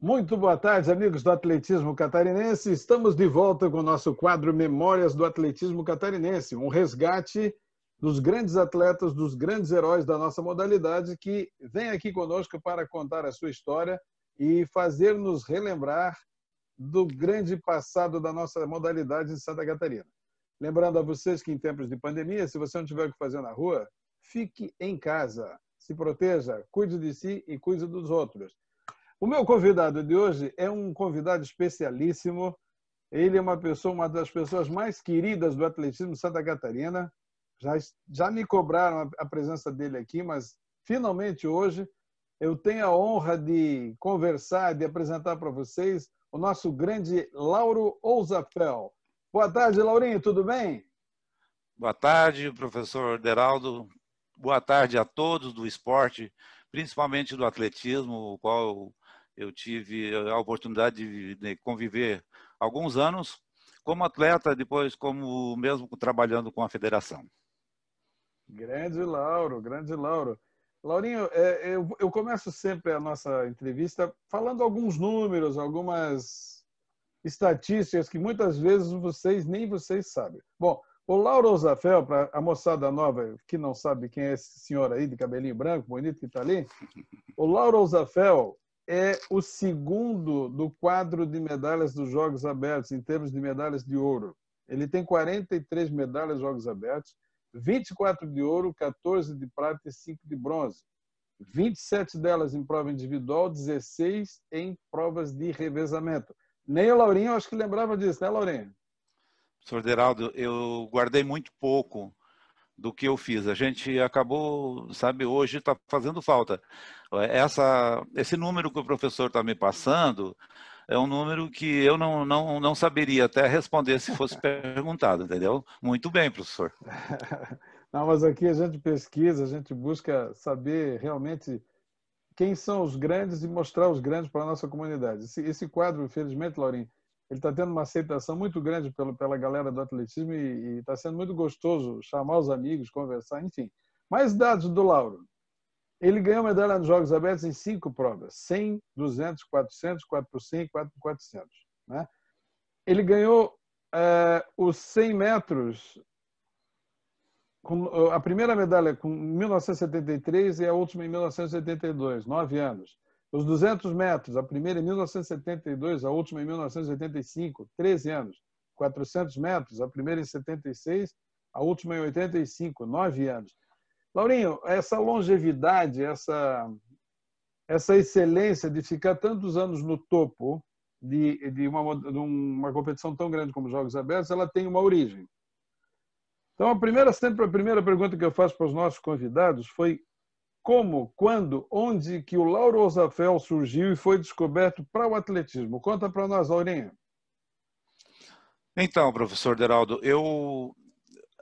Muito boa tarde, amigos do atletismo catarinense. Estamos de volta com o nosso quadro Memórias do Atletismo Catarinense, um resgate dos grandes atletas, dos grandes heróis da nossa modalidade que vem aqui conosco para contar a sua história e fazer-nos relembrar do grande passado da nossa modalidade em Santa Catarina. Lembrando a vocês que em tempos de pandemia, se você não tiver o que fazer na rua, fique em casa, se proteja, cuide de si e cuide dos outros. O meu convidado de hoje é um convidado especialíssimo. Ele é uma das pessoas mais queridas do atletismo de Santa Catarina. Já me cobraram a presença dele aqui, mas finalmente hoje eu tenho a honra de conversar, de apresentar para vocês o nosso grande Lauro Ouzafel. Boa tarde, Laurinho, tudo bem? Boa tarde, professor Deraldo. Boa tarde a todos do esporte, principalmente do atletismo, o qual eu tive a oportunidade de conviver alguns anos como atleta, depois como mesmo trabalhando com a federação. Grande Lauro, grande Lauro. Laurinho, eu começo sempre a nossa entrevista falando alguns números, algumas estatísticas que muitas vezes nem vocês sabem. Bom, o Lauro Ouzafel, para a moçada nova que não sabe quem é esse senhor aí de cabelinho branco, bonito que está ali, o Lauro Ouzafel é o segundo do quadro de medalhas dos Jogos Abertos, em termos de medalhas de ouro. Ele tem 43 medalhas dos Jogos Abertos, 24 de ouro, 14 de prata e 5 de bronze. 27 delas em prova individual, 16 em provas de revezamento. Nem o Laurinho, acho que lembrava disso, né, Laurinho? Professor Deraldo, eu guardei muito pouco do que eu fiz. A gente acabou, sabe, hoje está fazendo falta. Esse número que o professor está me passando é um número que eu não saberia até responder se fosse perguntado, entendeu? Muito bem, professor. Não, mas aqui a gente pesquisa, a gente busca saber realmente quem são os grandes e mostrar os grandes para a nossa comunidade. Esse quadro, infelizmente, Laurinho, ele está tendo uma aceitação muito grande pela galera do atletismo e está sendo muito gostoso chamar os amigos, conversar, enfim. Mais dados do Lauro. Ele ganhou medalha nos Jogos Abertos em 5 provas: 100, 200, 400, 4x100 e 4x400. Né? Ele ganhou os 100 metros, a primeira medalha em 1973 e a última em 1982, 9 anos. Os 200 metros, a primeira em 1972, a última em 1985, 13 anos. 400 metros, a primeira em 76, a última em 85, 9 anos. Laurinho, essa longevidade, essa excelência de ficar tantos anos no topo de uma competição tão grande como os Jogos Abertos, ela tem uma origem. Então, a primeira pergunta que eu faço para os nossos convidados foi como, quando, onde que o Lauro Ouzafel surgiu e foi descoberto para o atletismo? Conta para nós, Laurinho. Então, professor Deraldo,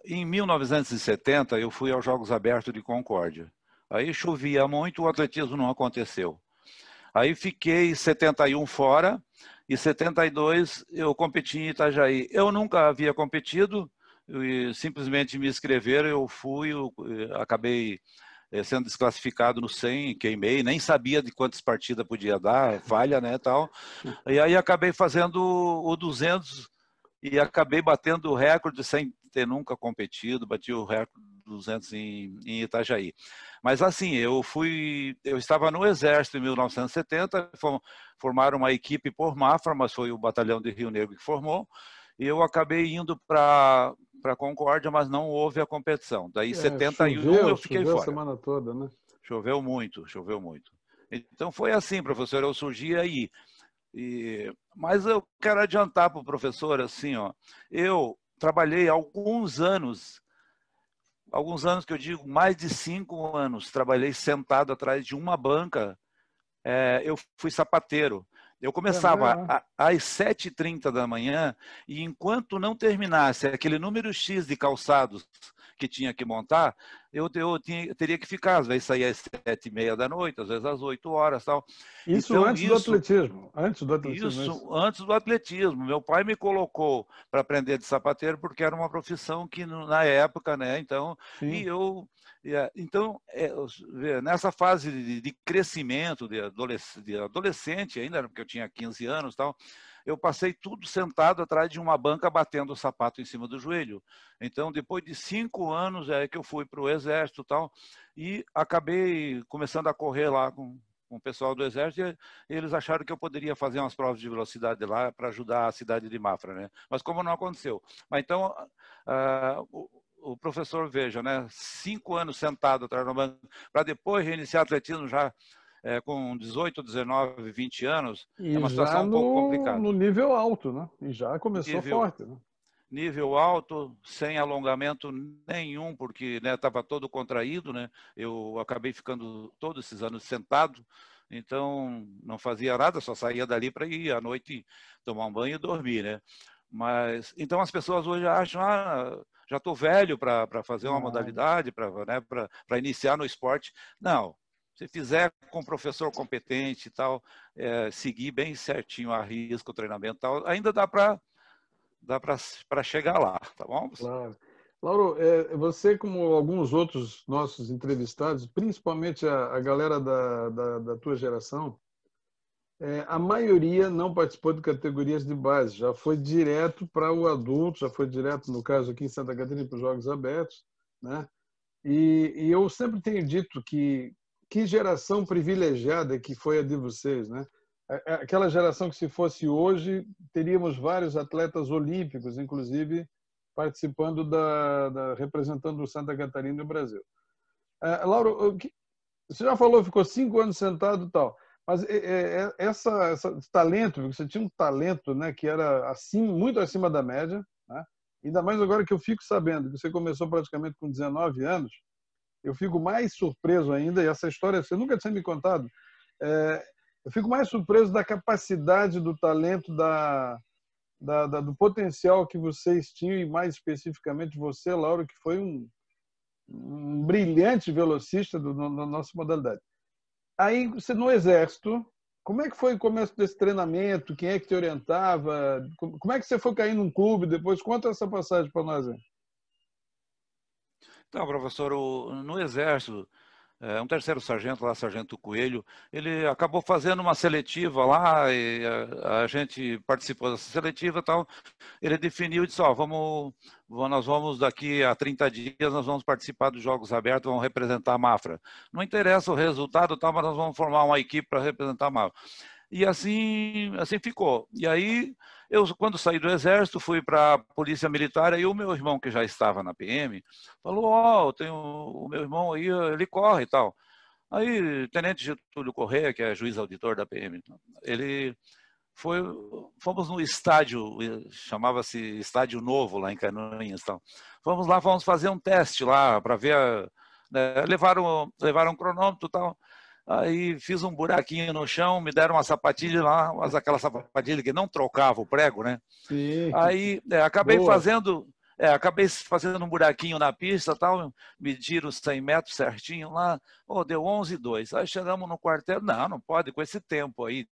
em 1970 eu fui aos Jogos Abertos de Concórdia. Aí chovia muito, o atletismo não aconteceu. Aí fiquei 71 fora e 72 eu competi em Itajaí. Eu nunca havia competido, simplesmente me inscreveram, eu fui, acabei sendo desclassificado no 100, queimei, nem sabia de quantas partidas podia dar, falha, né, tal. E aí acabei fazendo o 200 e acabei batendo o recorde sem ter nunca competido, bati o recorde 200 em Itajaí. Mas assim, eu estava no Exército em 1970, formaram uma equipe por Mafra, mas foi o Batalhão de Rio Negro que formou, e eu acabei indo para Concórdia, mas não houve a competição. Daí, 71, eu fiquei fora. Choveu a semana toda, né? Choveu muito, choveu muito. Então, foi assim, professor, eu surgi aí. Mas eu quero adiantar para o professor, assim, ó, eu trabalhei alguns anos que eu digo, mais de 5 anos, trabalhei sentado atrás de uma banca, eu fui sapateiro. Eu começava às 7h30 da manhã e enquanto não terminasse aquele número X de calçados que tinha que montar, teria que ficar, às vezes saía às 7h30 da noite, às vezes às 8 horas, tal. Isso Então, antes do atletismo. Antes do atletismo, isso antes do atletismo. Meu pai me colocou para aprender de sapateiro porque era uma profissão que na época, né? Então, sim. nessa fase de crescimento de adolescente ainda, porque eu tinha 15 anos, tal, eu passei tudo sentado atrás de uma banca batendo o sapato em cima do joelho. Então, depois de 5 anos é que eu fui para o exército, tal, e acabei começando a correr lá com o pessoal do exército, e eles acharam que eu poderia fazer umas provas de velocidade lá para ajudar a cidade de Mafra, né? Mas como não aconteceu. Mas então, o professor, veja, né? 5 anos sentado atrás da banca, para depois reiniciar atletismo já com 18, 19, 20 anos, é E uma já situação um pouco complicada. no nível alto, né? E já começou Nível, forte, né? nível alto, sem alongamento nenhum, porque estava todo contraído, né? Eu acabei ficando todos esses anos sentado, então não fazia nada, só saía dali para ir à noite tomar um banho e dormir, né? Mas então as pessoas hoje acham, já estou velho para fazer uma Não. modalidade, para iniciar no esporte. Não. Se fizer com um professor competente e tal, seguir bem certinho a risca, o treinamento e tal, ainda dá para chegar lá, tá bom? Claro. Lauro, você, como alguns outros nossos entrevistados, principalmente a galera da tua geração, a maioria não participou de categorias de base, já foi direto para o adulto, já foi direto, no caso aqui em Santa Catarina, para os Jogos Abertos, né? E eu sempre tenho dito que geração privilegiada que foi a de vocês, né? Aquela geração que, se fosse hoje, teríamos vários atletas olímpicos, inclusive participando representando o Santa Catarina e o Brasil. Lauro, você já falou, ficou 5 anos sentado e tal, mas esse talento, você tinha um talento, né, que era assim, muito acima da média, né? Ainda mais agora que eu fico sabendo que você começou praticamente com 19 anos, eu fico mais surpreso ainda, e essa história você nunca tinha me contado, eu fico mais surpreso da capacidade, do talento, do potencial que vocês tinham, e mais especificamente você, Lauro, que foi um brilhante velocista da nossa modalidade. Aí, você no Exército, como é que foi o começo desse treinamento? Quem é que te orientava? Como é que você foi cair num clube depois? Conta essa passagem para nós aí. Então, professor, no Exército, um terceiro sargento lá, Sargento Coelho, ele acabou fazendo uma seletiva lá, e a gente participou dessa seletiva e tal. Ele definiu e disse, nós vamos daqui a 30 dias, nós vamos participar dos Jogos Abertos, vamos representar a Mafra. Não interessa o resultado, tal, mas nós vamos formar uma equipe para representar a Mafra. E assim ficou. E aí, eu, quando saí do Exército, fui para a Polícia Militar, e o meu irmão, que já estava na PM, falou, tenho o meu irmão aí, ele corre e tal. Aí, Tenente Getúlio Correia, que é juiz auditor da PM, ele fomos no estádio, chamava-se Estádio Novo, lá em Canoinhas. Então. Vamos lá, vamos fazer um teste lá, para ver, né, levaram um cronômetro e tal. Aí fiz um buraquinho no chão, me deram uma sapatilha lá, mas aquela sapatilha que não trocava o prego, né? Sim, Aí boa. acabei fazendo um buraquinho na pista, tal, mediram os 100 metros certinho lá, deu 11,2. Aí chegamos no quartel, não pode, com esse tempo aí,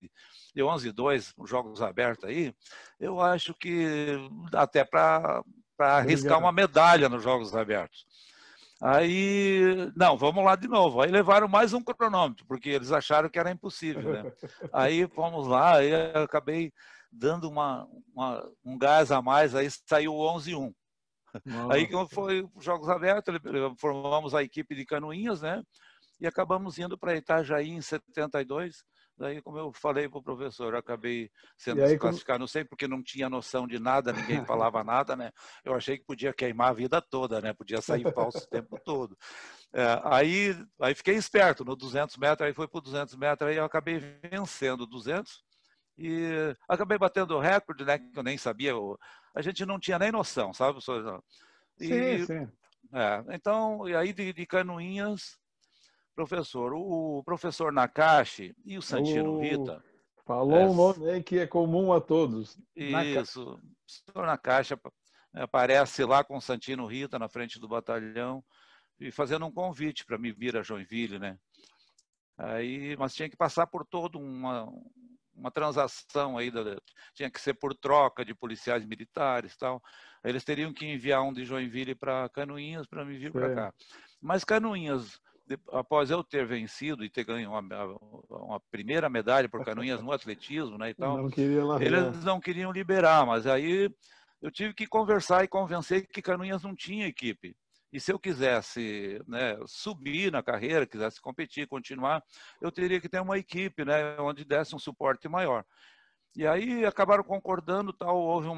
deu 11,2, os Jogos Abertos aí, eu acho que dá até para arriscar uma Obrigado. medalha nos Jogos Abertos. Aí, não, vamos lá de novo. Aí levaram mais um cronômetro, porque eles acharam que era impossível, né? Aí fomos lá, aí eu acabei dando um gás a mais, aí saiu 11,1. Aí Nossa. foi os Jogos Abertos, formamos a equipe de Canoinhas, né? E acabamos indo para Itajaí em 72. Daí, como eu falei para o professor, eu acabei E sendo aí, desclassificado, não sei porque não tinha noção de nada, ninguém falava nada, né? Eu achei que podia queimar a vida toda, né? Podia sair falso o tempo todo. Aí fiquei esperto no 200 metros, aí foi para 200 metros, aí eu acabei vencendo 200 e acabei batendo o recorde, né? Que eu nem sabia, a gente não tinha nem noção, sabe, professor? sim, E, sim. então, e aí de Canoinhas, professor, o professor Nakashi e o Santino Rita, Falou um nome aí que é comum a todos. isso, o professor Nakashi, aparece lá com o Santino Rita na frente do batalhão e fazendo um convite para me vir a Joinville, né? Aí, mas tinha que passar por toda uma transação aí, tinha que ser por troca de policiais militares e tal. Eles teriam que enviar um de Joinville para Canoinhas para me vir para cá. Mas Canoinhas, após eu ter vencido e ter ganho uma primeira medalha por Canoinhas no atletismo, né, e tal, não queria largar. Eles não queriam liberar, mas aí eu tive que conversar e convencer que Canoinhas não tinha equipe. E se eu quisesse, né, subir na carreira, quisesse competir, continuar, eu teria que ter uma equipe, né, onde desse um suporte maior. E aí acabaram concordando, tal, houve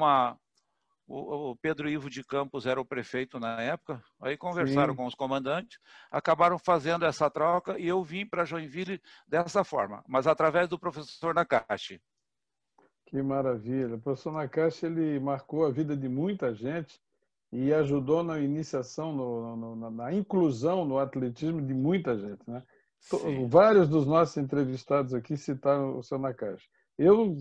o Pedro Ivo de Campos era o prefeito na época, aí conversaram com os comandantes, acabaram fazendo essa troca e eu vim para Joinville dessa forma, mas através do professor Nakashi. Que maravilha. O professor Nakashi, ele marcou a vida de muita gente e ajudou na iniciação, na inclusão no atletismo de muita gente, né? Vários dos nossos entrevistados aqui citaram o seu Nakashi. Eu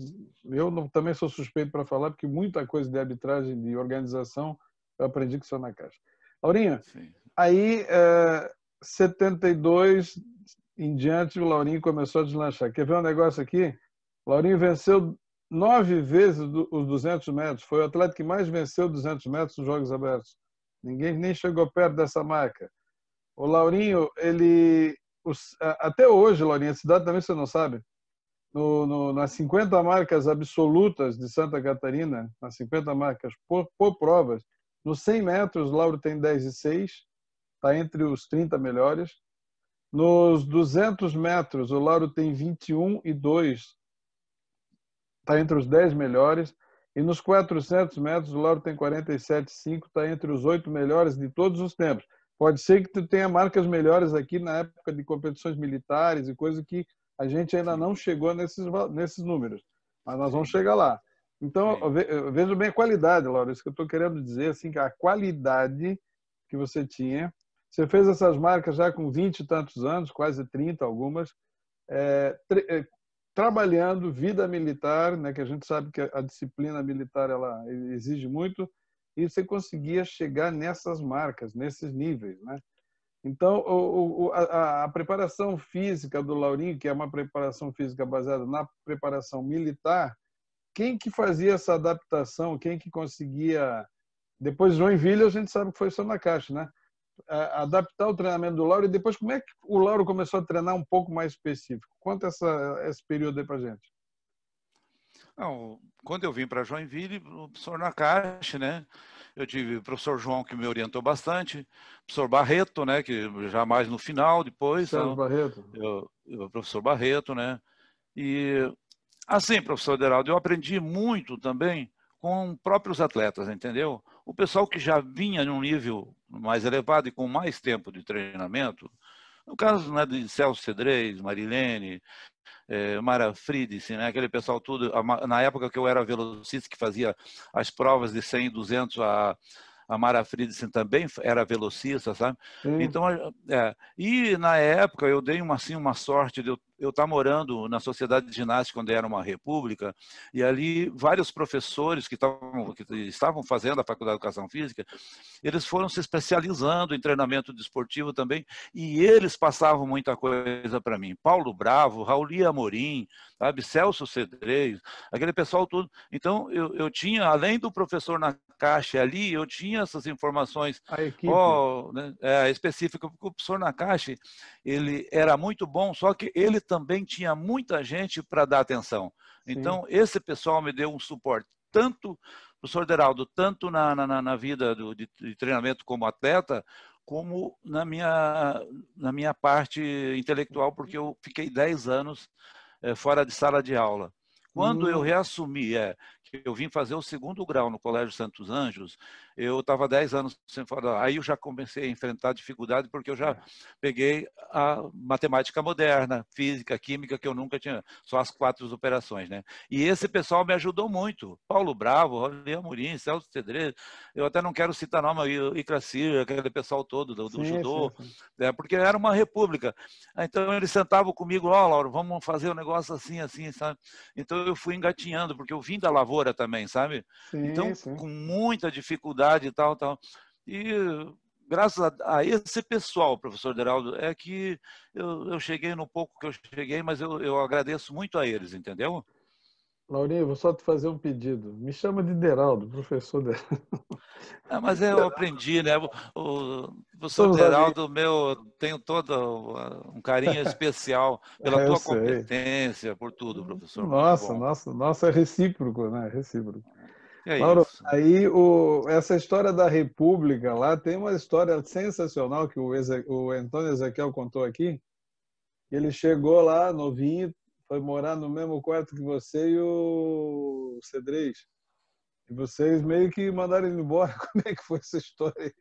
também sou suspeito para falar, porque muita coisa de arbitragem, de organização, eu aprendi com o seu Nakashi. Laurinho, aí, 72 em diante, o Laurinho começou a deslanchar. Quer ver um negócio aqui? O Laurinho venceu 9 vezes os 200 metros. Foi o atleta que mais venceu 200 metros nos Jogos Abertos. Ninguém nem chegou perto dessa marca. O Laurinho, até hoje, Laurinho, a cidade também você não sabe, nas 50 marcas absolutas de Santa Catarina, nas 50 marcas por provas, nos 100 metros, o Lauro tem 10,6, está entre os 30 melhores. Nos 200 metros, o Lauro tem 21,2, está entre os 10 melhores. E nos 400 metros, o Lauro tem 47,5, está entre os 8 melhores de todos os tempos. Pode ser que tu tenha marcas melhores aqui na época de competições militares e coisa que a gente ainda não chegou nesses números, mas nós vamos chegar lá. Então, eu vejo bem a qualidade, Lauro, isso que eu estou querendo dizer, assim, que a qualidade que você tinha. Você fez essas marcas já com 20 e tantos anos, quase 30 algumas, trabalhando, vida militar, né, que a gente sabe que a disciplina militar ela exige muito, e você conseguia chegar nessas marcas, nesses níveis, né? Então, a preparação física do Laurinho, que é uma preparação física baseada na preparação militar, quem que fazia essa adaptação, quem que conseguia... Depois de Joinville, a gente sabe que foi só na caixa, né? Adaptar o treinamento do Lauro, e depois como é que o Lauro começou a treinar um pouco mais específico? Conta esse período aí pra gente. Não, quando eu vim para Joinville, o professor Nakashi, né? Eu tive o professor João, que me orientou bastante, o professor Barreto, né? Que já mais no final, depois. Sérgio Barreto. O professor Barreto, né? E assim, professor Deraldo, eu aprendi muito também com próprios atletas, entendeu? O pessoal que já vinha num nível mais elevado e com mais tempo de treinamento, no caso, né, de Celso Cedrez, Marilene, Mara Friedrich, né? Aquele pessoal tudo, na época que eu era velocista, que fazia as provas de 100 e 200, a Mara Friedrich também era velocista, sabe? Então, e na época eu dei uma sorte de eu estar morando na Sociedade de Ginástica, quando era uma república, e ali vários professores que estavam fazendo a Faculdade de Educação Física, eles foram se especializando em treinamento desportivo também, e eles passavam muita coisa para mim. Paulo Bravo, Rauli Amorim, sabe? Celso Cedrez, aquele pessoal todo. Então, eu tinha, além do professor Nakashi ali, eu tinha essas informações específicas, porque o professor Nakashi, ele era muito bom, só que ele também tinha muita gente para dar atenção. Então, esse pessoal me deu um suporte, tanto, professor Deraldo, tanto na vida de treinamento como atleta, como na minha parte intelectual, porque eu fiquei 10 anos fora de sala de aula. Quando eu reassumi, que eu vim fazer o 2º grau no Colégio Santos Anjos, eu estava 10 anos sem fora. Aí eu já comecei a enfrentar dificuldade, porque eu já peguei a matemática moderna, física, química, que eu nunca tinha, só as 4 operações, né? E esse pessoal me ajudou muito. Paulo Bravo, Rauli Amorim, Celso Cedrez, eu até não quero citar nome, Icracir, aquele pessoal todo do judô, porque era uma república. Então eles sentavam comigo, Lauro, vamos fazer um negócio assim, assim, sabe? Então eu fui engatinhando, porque eu vim da lavoura também, sabe? Então, sim. com muita dificuldade e tal. E graças a esse pessoal, professor Deraldo, é que eu cheguei no pouco que eu cheguei, mas eu agradeço muito a eles, entendeu? Laurinha, eu vou só te fazer um pedido. Me chama de Deraldo, professor Deraldo. Mas eu aprendi, né? O professor Somos amigos. Deraldo, tenho todo um carinho especial pela Eu tua sei. competência, por tudo, professor. Muito Nossa, bom. nossa, é recíproco, né? Recíproco. É Lauro, isso. aí essa história da República lá tem uma história sensacional que o Antônio Ezequiel contou aqui. Ele chegou lá, novinho, foi morar no mesmo quarto que você e o Cedrez. E vocês meio que mandaram ele embora. Como é que foi essa história aí?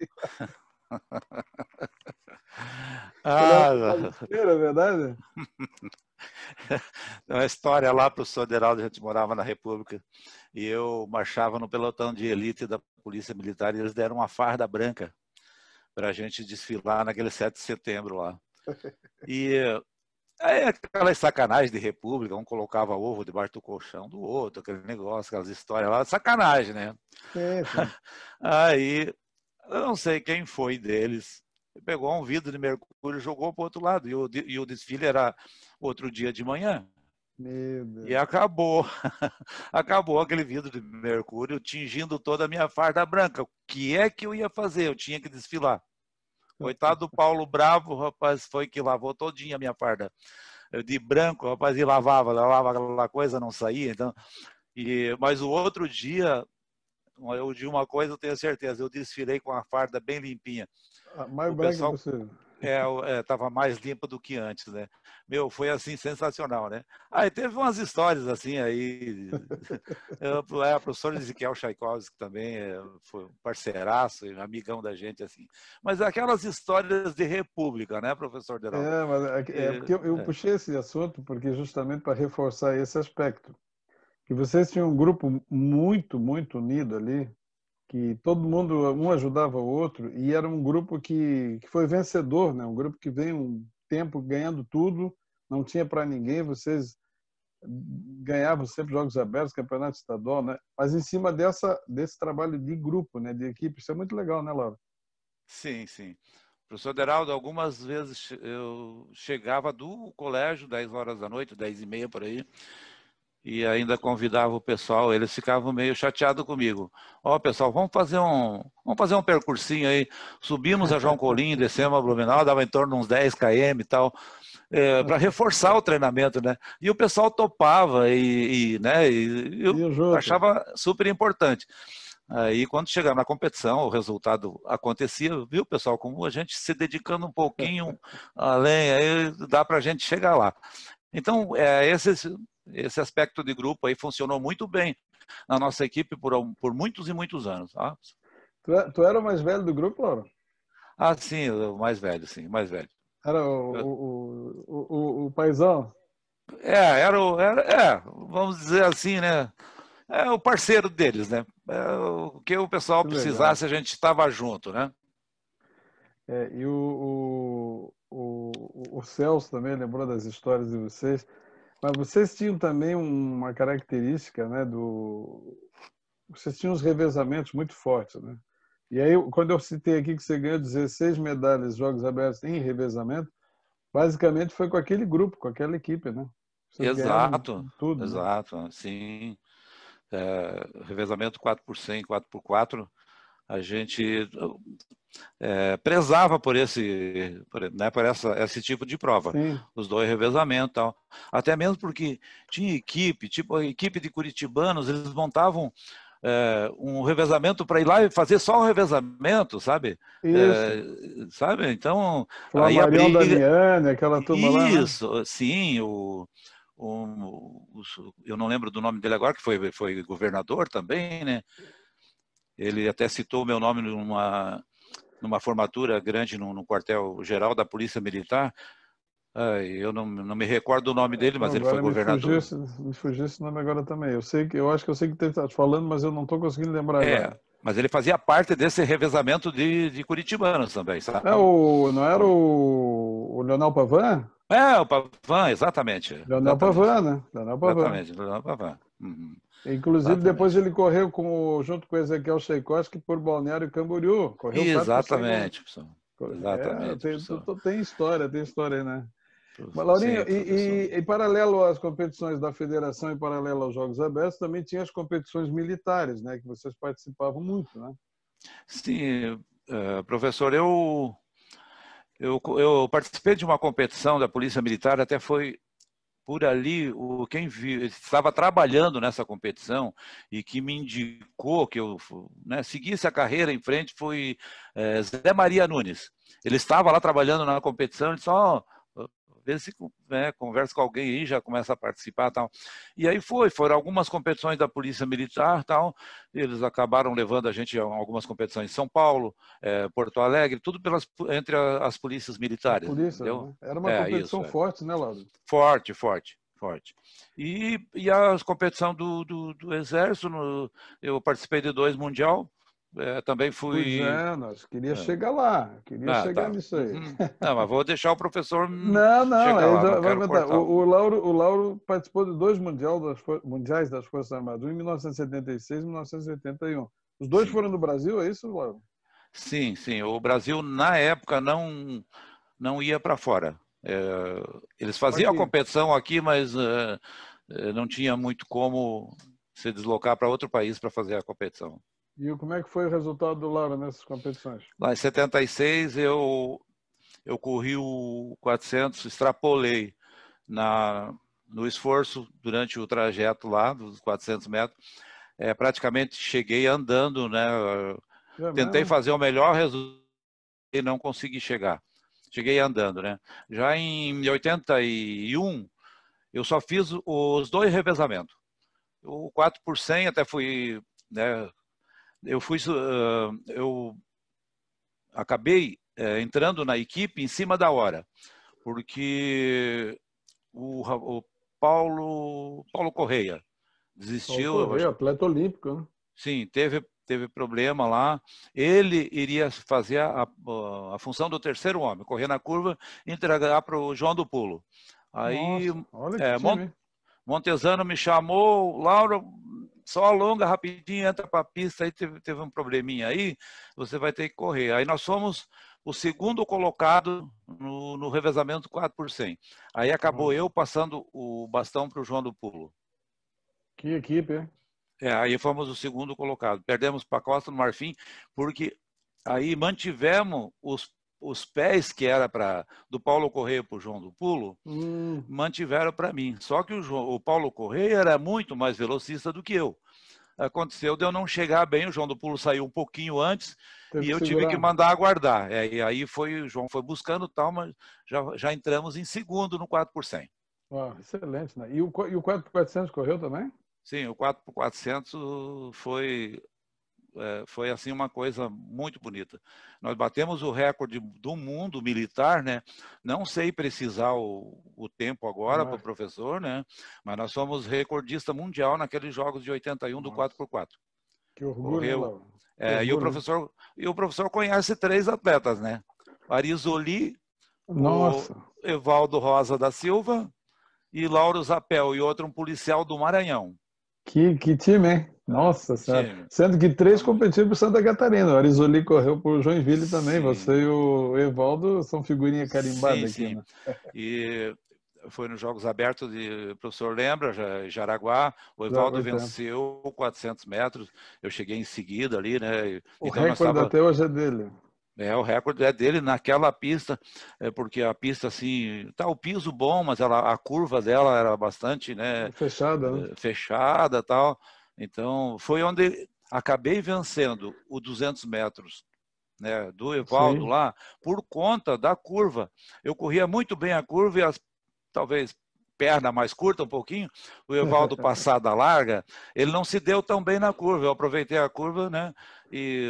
Ele era um Ah, bagunceiro, é verdade? uma história lá para o senhor Deraldo, a gente morava na República e eu marchava no pelotão de elite da Polícia Militar e eles deram uma farda branca para a gente desfilar naquele 7 de setembro lá. E aí aquela sacanagem de República, um colocava ovo debaixo do colchão do outro, aquele negócio, aquelas histórias lá, sacanagem, né? Sim. Aí, eu não sei quem foi deles, pegou um vidro de mercúrio e jogou para o outro lado, e o desfile era outro dia de manhã. Meu E Deus. acabou, acabou aquele vidro de mercúrio tingindo toda a minha farda branca. O que é que eu ia fazer? Eu tinha que desfilar. Coitado do Paulo Bravo, rapaz, foi que lavou todinha a minha farda de branco, rapaz, e lavava aquela coisa, não saía. Então, mas o outro dia, de uma coisa eu tenho certeza, eu desfilei com a farda bem limpinha. A mais O branca pessoal possível. estava mais limpa do que antes, né? Meu, foi assim sensacional, né? Aí teve umas histórias assim aí. O professor Ezequiel Tchaikovsky também foi um parceiraço, amigão da gente assim. Mas aquelas histórias de república, né, professor Deraldo? Mas é E, porque eu puxei esse assunto porque justamente para reforçar esse aspecto. Que vocês tinham um grupo muito unido ali, que todo mundo, um ajudava o outro, e era um grupo que foi vencedor, né? Um grupo que vem um tempo ganhando tudo, não tinha para ninguém, vocês ganhavam sempre jogos abertos, campeonato estadual, né? Mas em cima desse trabalho de grupo, né? De equipe, isso é muito legal, né, Laura? sim, sim. Professor Deraldo, algumas vezes eu chegava do colégio, 10 horas da noite, 10h30 por aí, e ainda convidava o pessoal, eles ficavam meio chateados comigo. Ó, pessoal, vamos fazer um percursinho aí. Subimos a João Colim, descemos a Blumenau, dava em torno de uns 10 km e tal, para reforçar o treinamento, né? E o pessoal topava né, e eu E junto. achava super importante. Aí, quando chegava na competição, o resultado acontecia, viu, pessoal? Como a gente se dedicando um pouquinho além, aí dá para a gente chegar lá. Então, esse aspecto de grupo aí funcionou muito bem na nossa equipe por muitos e muitos anos. Tá? Tu era o mais velho do grupo, Laura? Ah, sim, o mais velho, sim, o mais velho. Era o paizão? Vamos dizer assim, né? É o parceiro deles, né? O que o pessoal Que legal. precisasse, a gente estava junto, né? E o Celso também lembrou das histórias de vocês. Mas vocês tinham também uma característica, né, vocês tinham uns revezamentos muito fortes, né? E aí, quando eu citei aqui que você ganhou 16 medalhas de Jogos Abertos em revezamento, basicamente foi com aquele grupo, com aquela equipe, né? Vocês ganhavam Exato, tudo, né? exato, sim. Revezamento 4x100, 4x4, a gente prezava esse tipo de prova, Sim, os dois revezamentos e tal. Até mesmo porque tinha equipe, tipo a equipe de curitibanos, eles montavam um revezamento para ir lá e fazer só o revezamento, sabe? isso. Sabe? Então, aí a Flamarion briga... Damiani, aquela turma lá, né? Isso, sim, eu não lembro do nome dele agora, que foi governador também, né? Ele até citou o meu nome numa formatura grande no quartel-geral da Polícia Militar. Eu não me recordo do nome dele, mas ele foi Agora governador. me fugiu esse nome agora também. Eu acho que eu sei que você está falando, mas eu não estou conseguindo lembrar agora. Mas ele fazia parte desse revezamento de curitibanos também, sabe? Não era o Leonel Pavan? É, o Pavan, exatamente. Leonel Exatamente. Pavan, né? Leonel Pavan. Exatamente, Leonel Pavan. Uhum, Inclusive, depois exatamente. ele correu junto com o Ezequiel Tchaikovsky por Balneário Camboriú. Correu 4 por 100 km. Exatamente, professor. Exatamente, professor. Tem história aí, né? Mas, Laurinho, Sim, professor. em paralelo às competições da federação, em paralelo aos Jogos Abertos, também tinha as competições militares, né? Que vocês participavam muito, né? Sim, professor, eu participei de uma competição da Polícia Militar, até foi por ali, quem viu, estava trabalhando nessa competição e que me indicou que eu, né, seguisse a carreira em frente foi Zé Maria Nunes. Ele estava lá trabalhando na competição, ele disse, vê se conversa com alguém aí, já começa a participar tal. E aí foram algumas competições da Polícia Militar tal, eles acabaram levando a gente a algumas competições em São Paulo, Porto Alegre, tudo entre as polícias As militares, polícias, entendeu? né? Era uma competição Isso. forte, né, Lauro? Forte, forte, forte. E a competição do Exército, eu participei de 2 mundial, também Pois fui. é, nós queria É, chegar lá, queria chegar tá. nisso aí. Uhum. Não, mas vou deixar o professor Não, não, chegar aí lá, não vai quero aumentar. cortar. O Lauro participou de 2 mundiais das Forças Armadas, um em 1976 e 1981. Os dois Sim, foram no Brasil, é isso, Lauro? sim, sim. O Brasil, na época, não ia para fora. Eles faziam a Aqui. competição aqui, mas não tinha muito como se deslocar para outro país para fazer a competição. E como é que foi o resultado do Lauro nessas competições? Lá em 76 eu corri o 400, extrapolei no esforço durante o trajeto lá dos 400 metros. Praticamente cheguei andando, né? É Tentei mesmo? fazer o melhor resultado e não consegui chegar. Cheguei andando, né? Já em 81, eu só fiz os 2 revezamentos. O 4 por 100 até fui, né? Eu acabei entrando na equipe em cima da hora, porque o Paulo Correia Paulo desistiu, eu Correia, acho. atleta olímpico, né? Sim, teve problema lá. Ele iria fazer a função do terceiro homem, correr na curva e entregar para o João do Pulo. Aí Nossa, olha que time, hein? Montesano me chamou, Laura, só alonga rapidinho, entra para a pista, aí teve um probleminha aí, você vai ter que correr. Aí nós fomos o segundo colocado no revezamento 4 por 100. Aí acabou Nossa, eu passando o bastão para o João do Pulo. que equipe, hein? Aí fomos o segundo colocado. Perdemos para a Costa do Marfim, porque aí mantivemos os pés que era do Paulo Correia para o João do Pulo, Hum, mantiveram para mim. Só que o Paulo Correia era muito mais velocista do que eu. Aconteceu de eu não chegar bem, o João do Pulo saiu um pouquinho antes teve e que eu tive que segurar. mandar aguardar. E aí o João foi buscando tal, mas já entramos em segundo no 4 por 100. Ah, excelente, né? E o 4x400 correu também? Sim, o 4 por 400 foi assim uma coisa muito bonita. Nós batemos o recorde do mundo militar, né? Não sei precisar o tempo agora para o Ah, professor, né? Mas nós somos recordista mundial naqueles jogos de 81 do nossa, 4x4. que orgulho, né, Correu. Lauro? Que E o orgulho, hein? professor conhece 3 atletas, né? Arizoli, o Nossa, Evaldo Rosa da Silva e Lauro Zapel, e outro um policial do Maranhão. que time, hein? Nossa Senhora. Time. Sendo que 3 Então, competiram por Santa Catarina. O Arizoli correu por Joinville também. Você sim, e o Evaldo são figurinha sim, carimbada aqui, sim. né? E foi nos Jogos Abertos, o professor lembra, Jaraguá, o Já há Evaldo 80. venceu 400 metros, eu cheguei em seguida ali, né? O Então nós recorde estava, até hoje é dele. o recorde é dele naquela pista, porque a pista assim, tá o piso bom, mas a curva dela era bastante, né, Fechada, né? fechada, tal. Então foi onde acabei vencendo o 200 metros, né, do Evaldo Sim. lá, por conta da curva. Eu corria muito bem a curva e talvez perna mais curta um pouquinho, o Evaldo passada larga, ele não se deu tão bem na curva. Eu aproveitei a curva, né?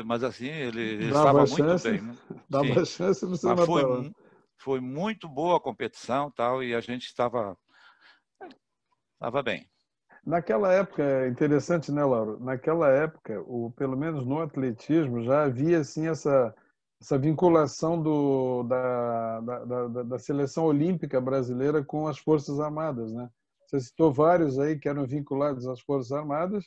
Mas assim, ele Dava estava a muito chance, bem, né? dava Sim. a chance e você Mas matava. foi muito boa a competição, tal, e a gente estava bem. Naquela época, é interessante, né, Lauro? Naquela época, pelo menos no atletismo, já havia assim essa vinculação da seleção olímpica brasileira com as Forças Armadas, né? Você citou vários aí que eram vinculados às Forças Armadas.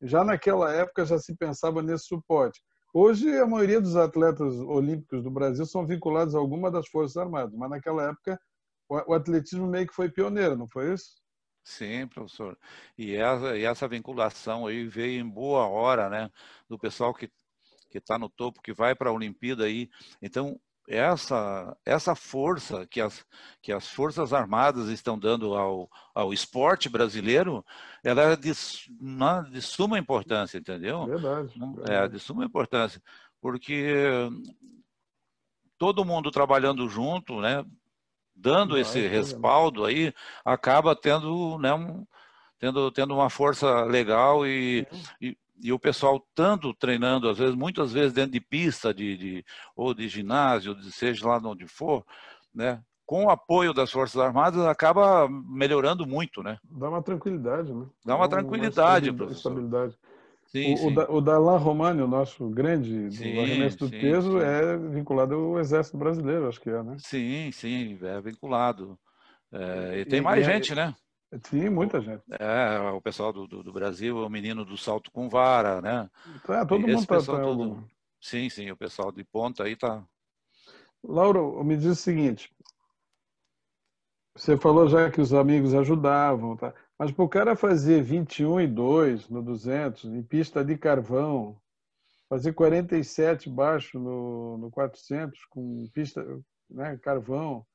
Já naquela época já se pensava nesse suporte. Hoje, a maioria dos atletas olímpicos do Brasil são vinculados a alguma das Forças Armadas, mas naquela época o atletismo meio que foi pioneiro, não foi isso? Sim, professor. E essa vinculação aí veio em boa hora, né? Do pessoal que está no topo, que vai para a Olimpíada aí. Então, essa força que as Forças Armadas estão dando ao esporte brasileiro, ela é de suma importância, entendeu? Verdade, É verdade. de suma importância, porque todo mundo trabalhando junto, né? Dando esse Exatamente. respaldo aí, acaba tendo, né, tendo uma força legal Sim. e o pessoal tanto treinando, às vezes, muitas vezes dentro de pista, ou de ginásio, seja lá onde for, né? Com o apoio das Forças Armadas, acaba melhorando muito, né? Dá uma tranquilidade, né? Dá Dá uma uma tranquilidade, professor. estabilidade. Sim, sim. O Darlan Romani, o nosso grande do Sim, arremesso do sim, peso, sim. é vinculado ao Exército Brasileiro, acho que é, né? Sim, sim, é vinculado. E tem E mais gente, né? sim, muita gente. O pessoal do Brasil, o menino do salto com vara, né? Então, E todo mundo esse tá pessoal em todo. alguma. Sim, sim, o pessoal de ponta aí tá. Lauro, me diz o seguinte: você falou já que os amigos ajudavam, tá? Mas para o cara fazer 21,2 no 200 em pista de carvão, fazer 47 baixo no 400 com pista, né, carvão,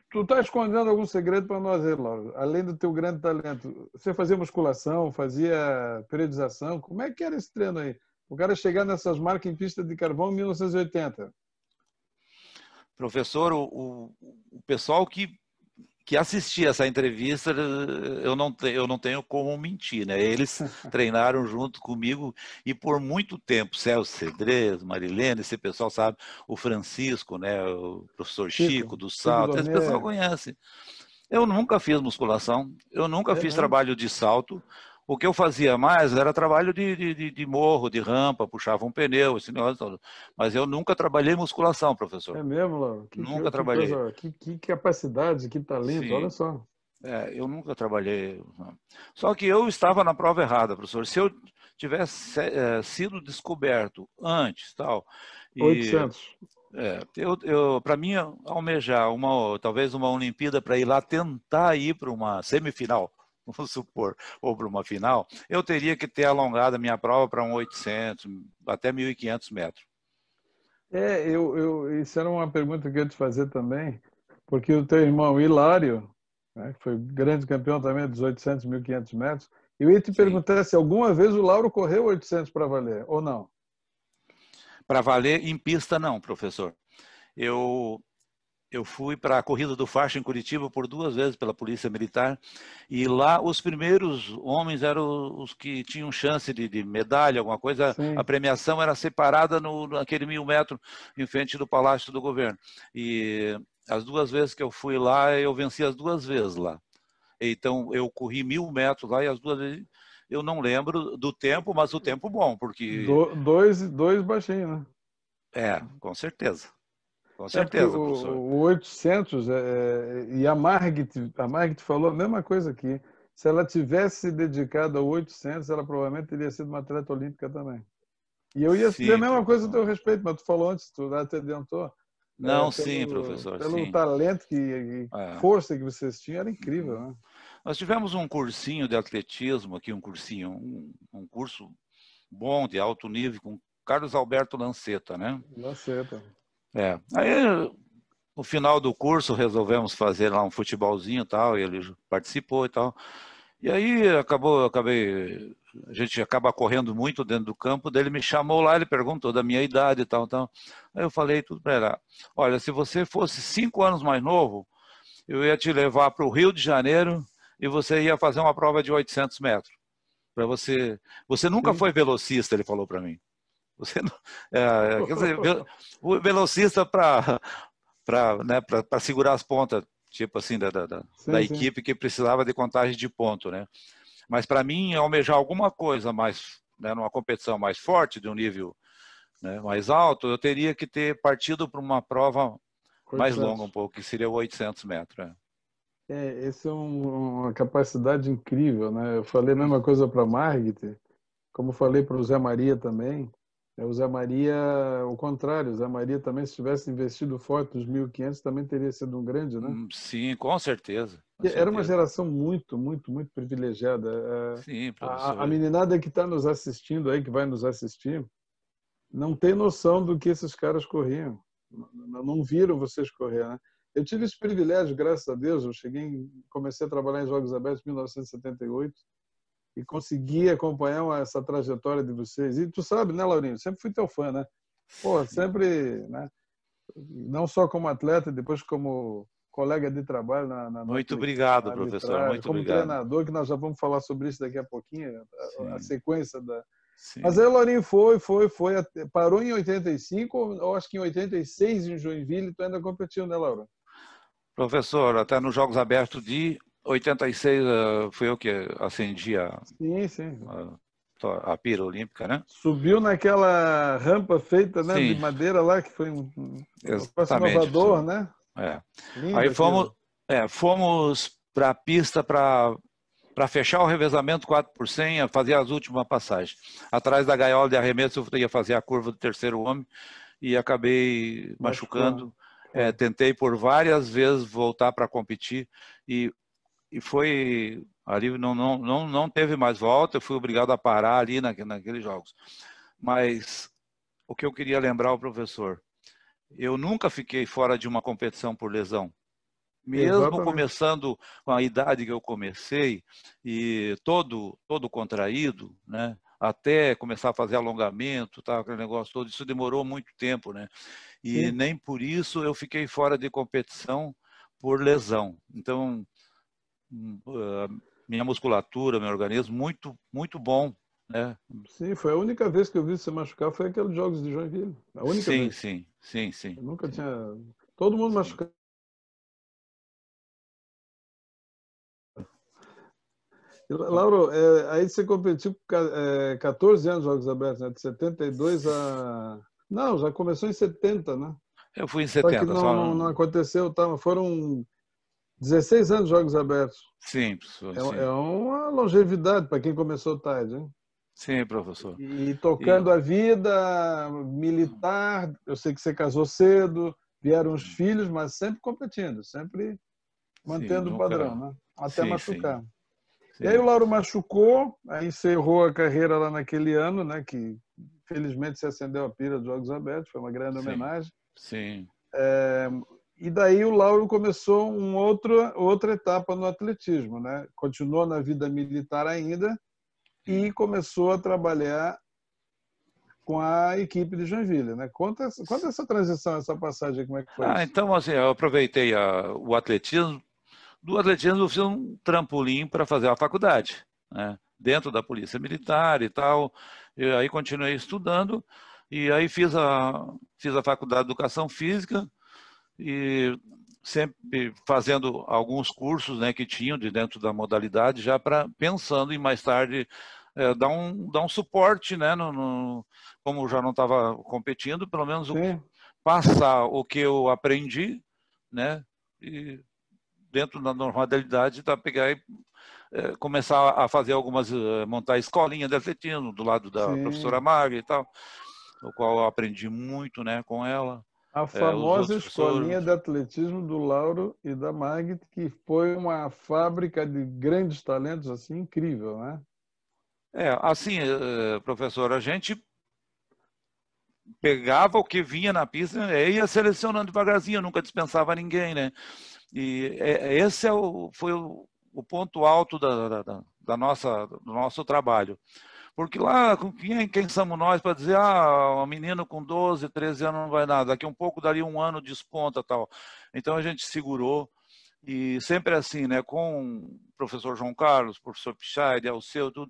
tu tá escondendo algum segredo para nós aí, Lauro? Além do teu grande talento, você fazia musculação, fazia periodização, como é que era esse treino aí? O cara chegar nessas marcas em pista de carvão em 1980. Professor, o pessoal que assistia essa entrevista, eu não tenho como mentir, né? Eles treinaram junto comigo e por muito tempo, Celso Cedrez, Marilene, esse pessoal sabe, o Francisco, né? O professor Chico Chico, do Chico Salto, esse pessoal Dornier, conhece. Eu nunca fiz musculação, eu nunca é fiz mesmo? trabalho de salto. O que eu fazia mais era trabalho de morro, de rampa, puxava um pneu, esse negócio todo. Mas eu nunca trabalhei musculação, professor. É mesmo, Lauro? Nunca Que trabalhei. coisa, que capacidade, que talento, olha Sim, só. eu nunca trabalhei. Não. Só que eu estava na prova errada, professor. Se eu tivesse sido descoberto antes, tal, e 800. para mim almejar talvez uma Olimpíada para ir lá tentar ir para uma semifinal, vamos supor, ou para uma final, eu teria que ter alongado a minha prova para um 800, até 1.500 metros. Isso era uma pergunta que eu ia te fazer também, porque o teu irmão Hilário, né, que foi grande campeão também dos 800, 1.500 metros, eu ia te Sim. perguntar se alguma vez o Lauro correu 800 para valer, ou não. Para valer em pista, não, professor. Eu Eu fui para a corrida do faixa em Curitiba por 2 vezes pela Polícia Militar e lá os primeiros homens eram os que tinham chance de medalha, alguma coisa. A Sim. premiação era separada naquele 1.000 metros em frente do Palácio do Governo. E as 2 vezes que eu fui lá, eu venci as 2 vezes lá. Então eu corri 1.000 metros lá e as 2 vezes eu não lembro do tempo, mas o tempo bom, porque Dois baixinhos, né? com certeza. Com É porque certeza, professor. o 800 e a Margit falou a mesma coisa aqui. Se ela tivesse se dedicado ao 800, ela provavelmente teria sido uma atleta olímpica também. E eu ia dizer a Sim, mesma coisa a professor. teu respeito, mas tu falou antes, tu já te adiantou. Não, sim, professor, Pelo sim. talento e É. força que vocês tinham, era incrível, Uhum. né? Nós tivemos um cursinho de atletismo aqui, um curso bom, de alto nível, com Carlos Alberto Lanceta, né? Laceta. Aí, no final do curso, resolvemos fazer lá um futebolzinho e tal, e ele participou e tal. E aí a gente acaba correndo muito dentro do campo, daí ele me chamou lá, ele perguntou da minha idade e tal, tal. Aí eu falei tudo para ele, olha, se você fosse 5 anos mais novo, eu ia te levar para o Rio de Janeiro e você ia fazer uma prova de 800 metros. Para você nunca Sim. foi velocista, ele falou para mim. Você não, quer dizer, o velocista para segurar as pontas, tipo assim, da Sim, sim. equipe que precisava de contagem de ponto, né? Mas para mim, almejar alguma coisa mais, né, numa competição mais forte, de um nível né, mais alto, eu teria que ter partido para uma prova mais 800. longa um pouco, que seria 800 metros. Esse é uma capacidade incrível, né? Eu falei a mesma coisa para a Margit, como falei para o Zé Maria também. O Zé Maria, o contrário, o Zé Maria também, se tivesse investido forte nos 1.500, também teria sido um grande, né? Sim, com certeza. Com Era uma certeza. geração muito, muito, muito privilegiada. Sim, A professor. meninada que está nos assistindo aí, que vai nos assistir, não tem noção do que esses caras corriam. Não viram vocês correr, né? Eu tive esse privilégio, graças a Deus. Eu comecei a trabalhar em Jogos Abertos em 1978 e consegui acompanhar essa trajetória de vocês. E tu sabe, né, Laurinho? Sempre fui teu fã, né? Pô, sempre, né? Não só como atleta, depois como colega de trabalho no Muito atletismo, obrigado, na professor. arbitragem, Muito como obrigado. treinador, que nós já vamos falar sobre isso daqui a pouquinho, a Sim, sequência da... Mas aí sim. o Laurinho parou em 85, ou acho que em 86 em Joinville, tu ainda competiu, né, Laura? Professor, até nos Jogos Abertos de 86, fui eu que acendi Sim, sim. a pira olímpica, né? Subiu naquela rampa feita, né, de Sim, madeira lá, que foi um negócio exatamente, inovador, professor. né? É. Lindo Aí aquilo. fomos para a pista para fechar o revezamento 4 por 100, fazer as últimas passagens. Atrás da gaiola de arremesso, eu ia fazer a curva do terceiro homem e acabei Machucou. machucando. Foi. Tentei por várias vezes voltar para competir e foi ali, não teve mais volta, eu fui obrigado a parar ali naqueles jogos. Mas o que eu queria lembrar ao professor, eu nunca fiquei fora de uma competição por lesão. Mesmo Exatamente. começando com a idade que eu comecei e todo contraído, né? Até começar a fazer alongamento, tá, aquele negócio todo, isso demorou muito tempo, né? E Sim. nem por isso eu fiquei fora de competição por lesão. Então, minha musculatura, meu organismo, muito, muito bom, né? Sim, foi a única vez que eu vi você machucar foi aqueles jogos de Joinville. A única Sim, vez. sim, sim, sim, Eu nunca sim, tinha. Todo mundo sim. machucado. Lauro, aí você competiu com 14 anos Jogos Abertos, né? De 72 a. Não, já começou em 70, né? Eu fui em Só que 70, não aconteceu, tá? Foram 16 anos Jogos Abertos. sim, professor, É sim. uma longevidade para quem começou tarde, hein? Sim, professor. E E, tocando a vida militar, eu sei que você casou cedo, vieram os filhos, mas sempre competindo, sempre sim, mantendo o padrão, nunca. né? Até Sim, sim, machucar. E aí o sim, Lauro machucou, aí encerrou a carreira lá naquele ano, né? Que felizmente se acendeu a pira dos Jogos Abertos, foi uma grande sim, homenagem. sim. E daí o Lauro começou outra etapa no atletismo, né? Continuou na vida militar ainda e Sim. começou a trabalhar com a equipe de Joinville, né? Conta essa transição, essa passagem, como é que foi isso? Então, assim, eu aproveitei o atletismo. Do atletismo, eu fiz um trampolim para fazer a faculdade, né? Dentro da Polícia Militar e tal. E aí continuei estudando e aí fiz a faculdade de Educação Física e sempre fazendo alguns cursos, né, que tinham de dentro da modalidade, já pensando em mais tarde dar um suporte, né, como eu já não estava competindo, pelo menos Sim, passar o que eu aprendi, né, e dentro da normalidade, tá, pegar e começar a fazer montar escolinha de atletismo do lado da professora sim. Maga e tal, o qual eu aprendi muito, né, com ela, A os famosa outros escolinha professores. de atletismo do Lauro e da Margit, que foi uma fábrica de grandes talentos, assim, incrível, né? Assim, professor, a gente pegava o que vinha na pista e ia selecionando devagarzinho, nunca dispensava ninguém, né? E esse foi o ponto alto do nosso trabalho. Porque lá, quem somos nós para dizer, um menino com 12, 13 anos não vai nada, daqui um pouco daria um ano desponta tal. Então a gente segurou, e sempre assim, né, com o professor João Carlos, professor Pichard, Alceu, tudo.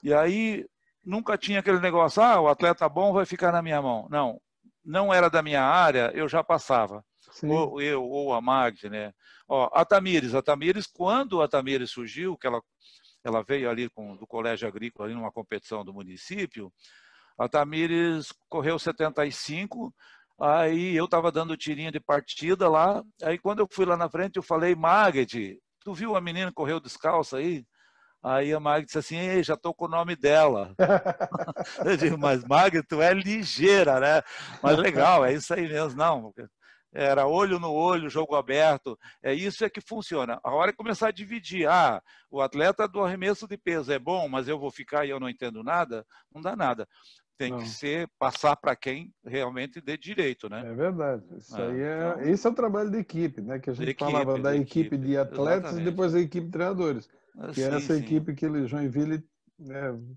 E aí nunca tinha aquele negócio, o atleta bom vai ficar na minha mão. Não, não era da minha área, eu já passava. Sim, Ou eu, ou a Magde, né? A Tamires, quando a Tamires surgiu, que ela veio ali do colégio agrícola, ali numa competição do município, A Tamires correu 75, aí eu estava dando tirinha de partida lá, aí quando eu fui lá na frente, eu falei, Margit, tu viu a menina que correu descalça aí? Aí a Margit disse assim, ei, já estou com o nome dela. Eu digo, mas Margit, tu é ligeira, né? Mas legal, é isso aí mesmo. Não, era olho no olho, jogo aberto. É isso é que funciona. A hora que começar a dividir, o atleta do arremesso de peso é bom, mas eu vou ficar e eu não entendo nada, não dá nada. Tem que passar para quem realmente dê direito, né? É verdade. Isso aí então, esse é o trabalho de equipe, né? Que a gente falava da equipe de atletas exatamente. e depois a equipe de treinadores. Que é essa equipe que o Joinville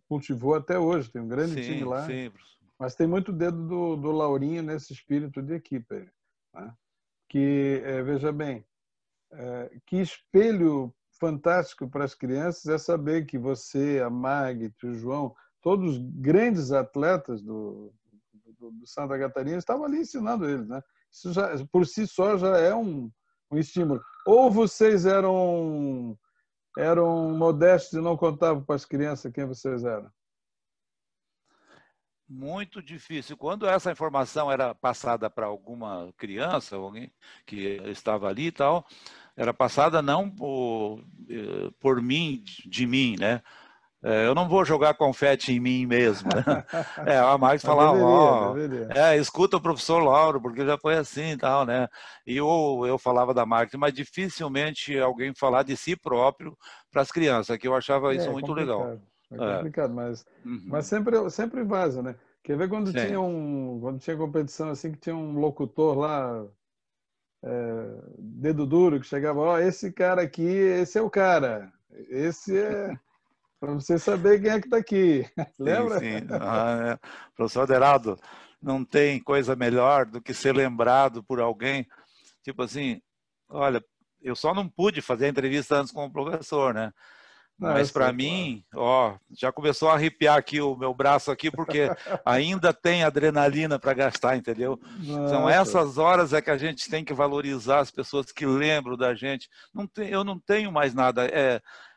cultivou até hoje. Tem um grande time lá. Sim. Mas tem muito dedo do Laurinho nesse espírito de equipe aí, né? Que, veja bem, que espelho fantástico para as crianças é saber que você, a Margit, o João, todos grandes atletas do Santa Catarina estavam ali ensinando eles, né? Isso já, por si só já é um estímulo. Ou vocês eram modestos e não contavam para as crianças quem vocês eram? Muito difícil. Quando essa informação era passada para alguma criança, alguém que estava ali e tal, era passada não por mim, de mim, né? Eu não vou jogar confete em mim mesmo, né? A Margit falava, deveria. Escuta o professor Lauro, porque já foi assim e tal, né? E eu falava da Margit, mas dificilmente alguém falar de si próprio para as crianças, que eu achava isso muito legal. É complicado, mas sempre vaza, né? Quer ver quando tinha competição assim, que tinha um locutor lá, dedo duro, que chegava, esse cara aqui, esse é o cara. Esse é para você saber quem é que está aqui. Lembra? Sim. Professor Aderaldo, não tem coisa melhor do que ser lembrado por alguém. Tipo assim, olha, eu só não pude fazer a entrevista antes com o professor, né? Mas para mim, já começou a arrepiar aqui o meu braço aqui, porque ainda tem adrenalina para gastar, entendeu? São essas horas que a gente tem que valorizar as pessoas que lembram da gente. Eu não tenho mais nada.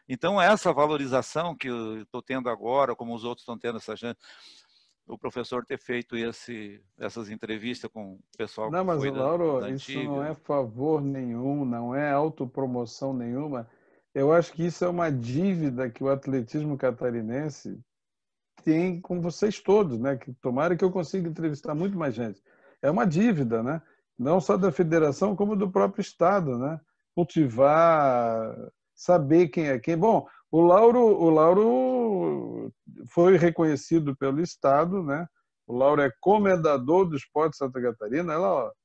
Então, essa valorização que eu estou tendo agora, como os outros estão tendo, o professor ter feito essas entrevistas com o pessoal que foi Lauro, da isso antiga. não é favor nenhum, não é autopromoção nenhuma. Eu acho que isso é uma dívida que o atletismo catarinense tem com vocês todos, né? Que tomara que eu consiga entrevistar muito mais gente. É uma dívida, né? Não só da federação, como do próprio estado, né? Cultivar, saber quem é quem. Bom, o Lauro foi reconhecido pelo estado, né? O Lauro é comendador do esporte Santa Catarina.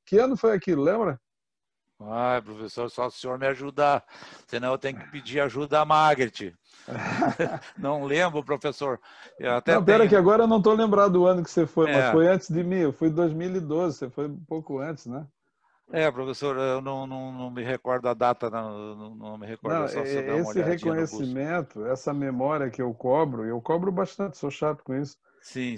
Que ano foi aquilo, lembra? Professor, só o senhor me ajudar, senão eu tenho que pedir ajuda à Margit. Não lembro, professor. Pera que agora eu não estou lembrado do ano que você foi, mas foi antes de mim, eu fui em 2012, você foi um pouco antes, né? Professor, eu não me recordo a data, não me recordo, só se eu der uma esse olhadinha reconhecimento, essa memória que eu cobro bastante, sou chato com isso. Sim.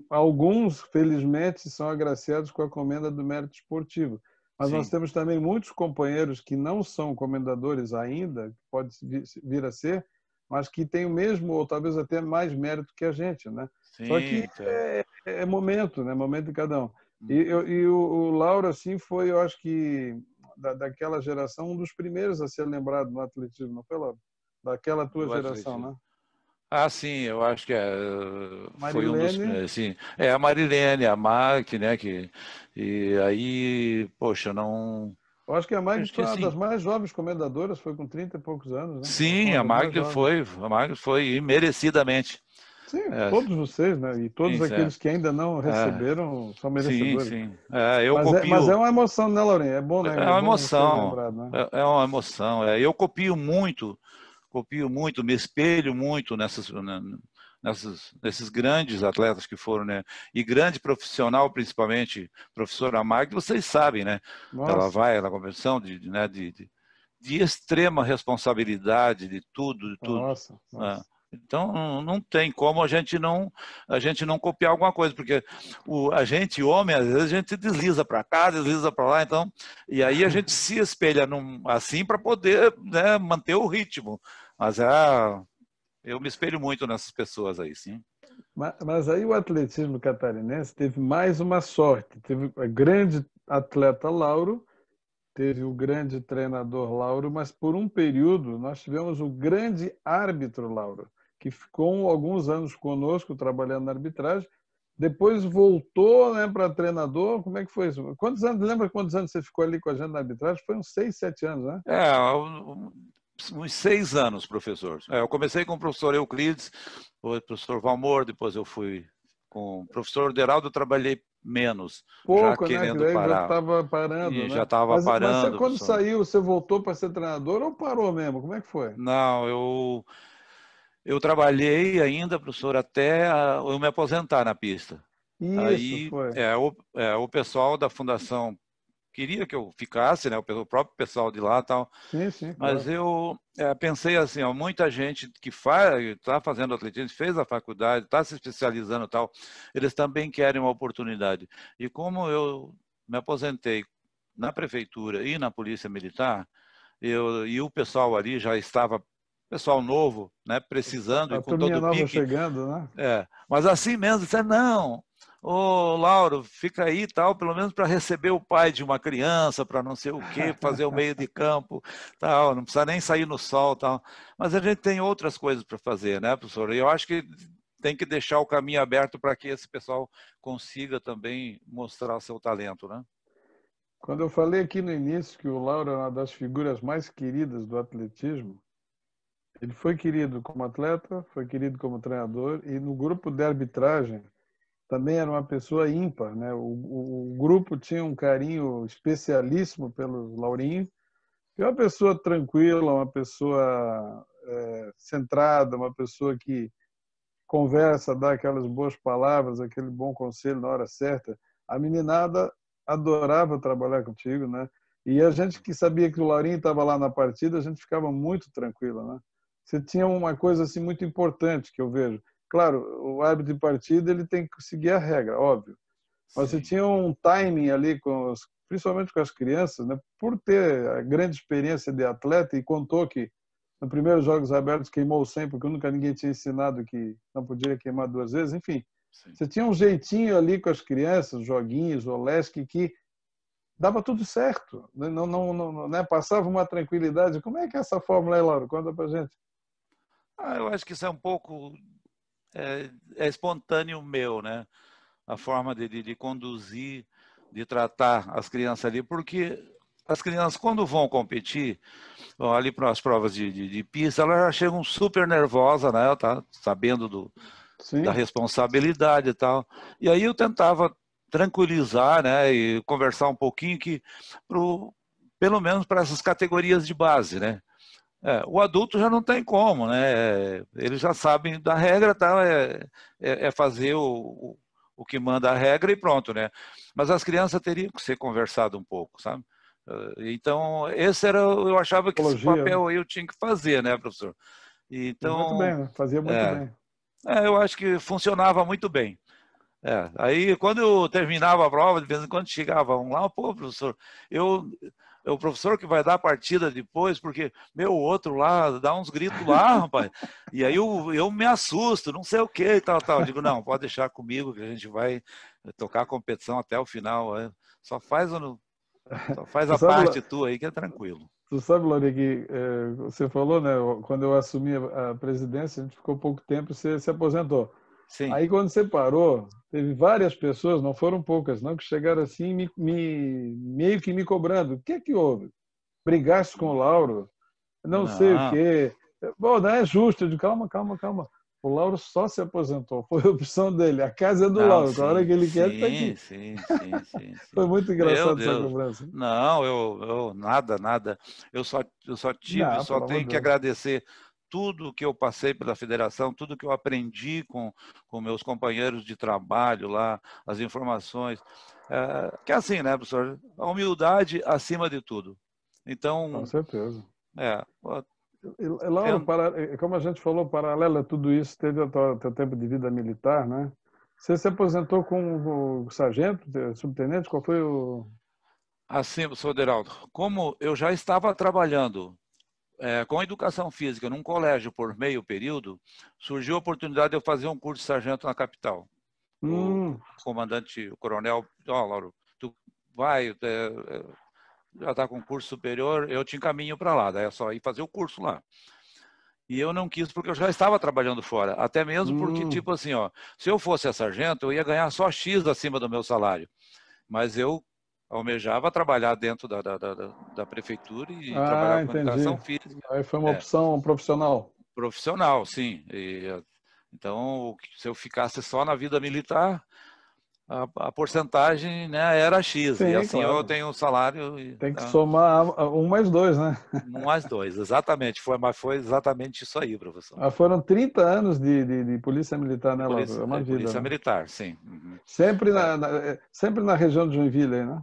Alguns, felizmente, são agraciados com a comenda do mérito esportivo. Mas nós temos também muitos companheiros que não são comendadores ainda, que pode vir a ser, mas que têm o mesmo, ou talvez até mais mérito que a gente, né? Só que é momento, né? Momento de cada um. E o Lauro, assim, foi, eu acho que, daquela geração, um dos primeiros a ser lembrado no atletismo, não foi, Lauro? Daquela tua geração, né? Sim, eu acho que foi um dos Marilene. sim. A Marilene, a Mark, né? E aí, poxa, não. Eu acho que a Magda foi uma das mais jovens comendadoras, foi com 30 e poucos anos, né? Sim, a Magda foi, e merecidamente. Sim, todos vocês, né? E todos aqueles que ainda não receberam são merecedores. Sim. Mas é uma emoção, né, Laurinha? É bom, né? É uma emoção. Lembrado, né? É uma emoção. Eu copio muito, me espelho muito nesses grandes atletas que foram, né? E grande profissional, principalmente, professora Magda, vocês sabem, né? Ela vai na convenção de extrema responsabilidade de tudo. Nossa. Então, não tem como a gente não copiar alguma coisa, porque a gente, homem, às vezes a gente desliza para cá, desliza para lá, então, e aí a gente se espelha assim para poder, né, manter o ritmo. Mas eu me espelho muito nessas pessoas aí, sim. Mas aí o atletismo catarinense teve mais uma sorte. Teve o grande atleta Lauro, teve o grande treinador Lauro, mas por um período nós tivemos o grande árbitro Lauro, que ficou alguns anos conosco trabalhando na arbitragem, depois voltou, né, para treinador. Como é que foi isso? Quantos anos, lembra quantos anos você ficou ali com a gente na arbitragem? Foi uns 6, 7 anos, né? Uns 6 anos, professor. Eu comecei com o professor Euclides, o professor Valmor, depois eu fui com o professor Deraldo, eu trabalhei menos, já Pouco, né? Que querendo daí já parar. estava parando, E já né? estava Mas você, parando, quando professor. saiu, você voltou para ser treinador ou parou mesmo? Como é que foi? Não, eu trabalhei ainda, professor, até eu me aposentar na pista. Isso, Aí foi. o pessoal da fundação queria que eu ficasse, né? O próprio pessoal de lá e tal. Sim, sim, Mas claro. eu pensei assim, ó, muita gente que está fazendo atletismo, fez a faculdade, está se especializando e tal, eles também querem uma oportunidade. E como eu me aposentei na prefeitura e na polícia militar, e o pessoal ali já estava, pessoal novo, né, precisando e A com turminha todo o nova pique, chegando, né? mas assim mesmo, disse, não, ô Lauro, fica aí tal, pelo menos para receber o pai de uma criança, para não sei o quê, fazer o meio de campo, tal, não precisa nem sair no sol, tal. Mas a gente tem outras coisas para fazer, né, professor? E eu acho que tem que deixar o caminho aberto para que esse pessoal consiga também mostrar seu talento, né? Quando eu falei aqui no início que o Lauro é uma das figuras mais queridas do atletismo, ele foi querido como atleta, foi querido como treinador e no grupo de arbitragem também era uma pessoa ímpar, né? O grupo tinha um carinho especialíssimo pelo Laurinho. É uma pessoa tranquila, uma pessoa centrada, uma pessoa que conversa, dá aquelas boas palavras, aquele bom conselho na hora certa. A meninada adorava trabalhar contigo, né? E a gente que sabia que o Laurinho estava lá na partida, a gente ficava muito tranquilo, né? Você tinha uma coisa assim muito importante que eu vejo. Claro, o árbitro de partida ele tem que seguir a regra, óbvio. Mas você Sim. tinha um timing ali principalmente com as crianças, né? Por ter a grande experiência de atleta e contou que no primeiro Jogos Abertos queimou 100 porque nunca ninguém tinha ensinado que não podia queimar 2 vezes. Enfim, Sim. você tinha um jeitinho ali com as crianças, joguinhos, o Lesk, que dava tudo certo. Não, né? Passava uma tranquilidade. Como é que é essa fórmula aí, Lauro? Conta pra gente. Eu acho que isso é um pouco é espontâneo meu, né? A forma de conduzir, de tratar as crianças ali, porque as crianças, quando vão competir, vão ali para as provas de pista, elas já chegam super nervosas, né? Tá sabendo da Sim, responsabilidade e tal. E aí eu tentava tranquilizar, né? E conversar um pouquinho que, pelo menos para essas categorias de base, né? O adulto já não tem como, né? Eles já sabem da regra, tá? É fazer o que manda a regra e pronto, né? Mas as crianças teriam que ser conversado um pouco, sabe? Então, esse era, eu achava que esse psicologia, né? papel eu tinha que fazer, né, professor? E muito Então, bem, né? Fazia muito é, bem. eu acho que funcionava muito bem. Aí quando eu terminava a prova, de vez em quando chegava um lá, pô, professor, eu, é o professor que vai dar a partida depois, porque meu outro lá dá uns gritos lá, rapaz. E aí eu me assusto, não sei o que e tal, tal. Eu digo, não, pode deixar comigo que a gente vai tocar a competição até o final. Só faz Tu a sabe, parte tua aí que é tranquilo. Tu sabe, Lore, que você falou, né? Quando eu assumi a presidência, a gente ficou pouco tempo e você se aposentou. Sim. Aí, quando você parou, teve várias pessoas, não foram poucas, não, que chegaram assim, meio que me cobrando. O que é que houve? Brigaste com o Lauro? Não sei o Não, quê. Bom, não é justo. Eu digo, calma, calma, calma. O Lauro só se aposentou, foi opção dele. A casa é do não, Lauro, a hora sim, que ele quer, ele está sim, aqui. sim, sim, sim, Foi sim. muito Meu engraçado essa Deus. cobrança. Não, nada, nada. Não, Só pelo amor tenho de que Deus. agradecer tudo que eu passei pela federação, tudo que eu aprendi com meus companheiros de trabalho lá, as informações. Que é assim, né, professor? A humildade acima de tudo. Com Então, certeza. é, Lauro, tendo- como a gente falou, paralelo a tudo isso, teve o teu tempo de vida militar, né? Você se aposentou como sargento, subtenente? Qual foi o... assim, professor Deraldo, como eu já estava trabalhando com educação física, num colégio por meio período, surgiu a oportunidade de eu fazer um curso de sargento na capital. O comandante, o coronel, Lauro, tu vai, já está com curso superior, eu te encaminho para lá, daí é só ir fazer o curso lá. E eu não quis porque eu já estava trabalhando fora, até mesmo porque, tipo assim, ó, se eu fosse sargento, eu ia ganhar só X acima do meu salário, mas eu almejava trabalhar dentro da prefeitura e trabalhar com educação física. Aí foi uma opção profissional. Profissional, sim. Então, se eu ficasse só na vida militar, a porcentagem, né, era X. Sim, e assim claro. eu tenho um salário... Tem que somar 1 mais 2, né? 1 mais 2, exatamente. Mas foi exatamente isso aí, professor. Foram 30 anos de polícia militar, né, Lauro? É uma vida, polícia né? militar, sim. Uhum. Sempre na região de Joinville, aí, né?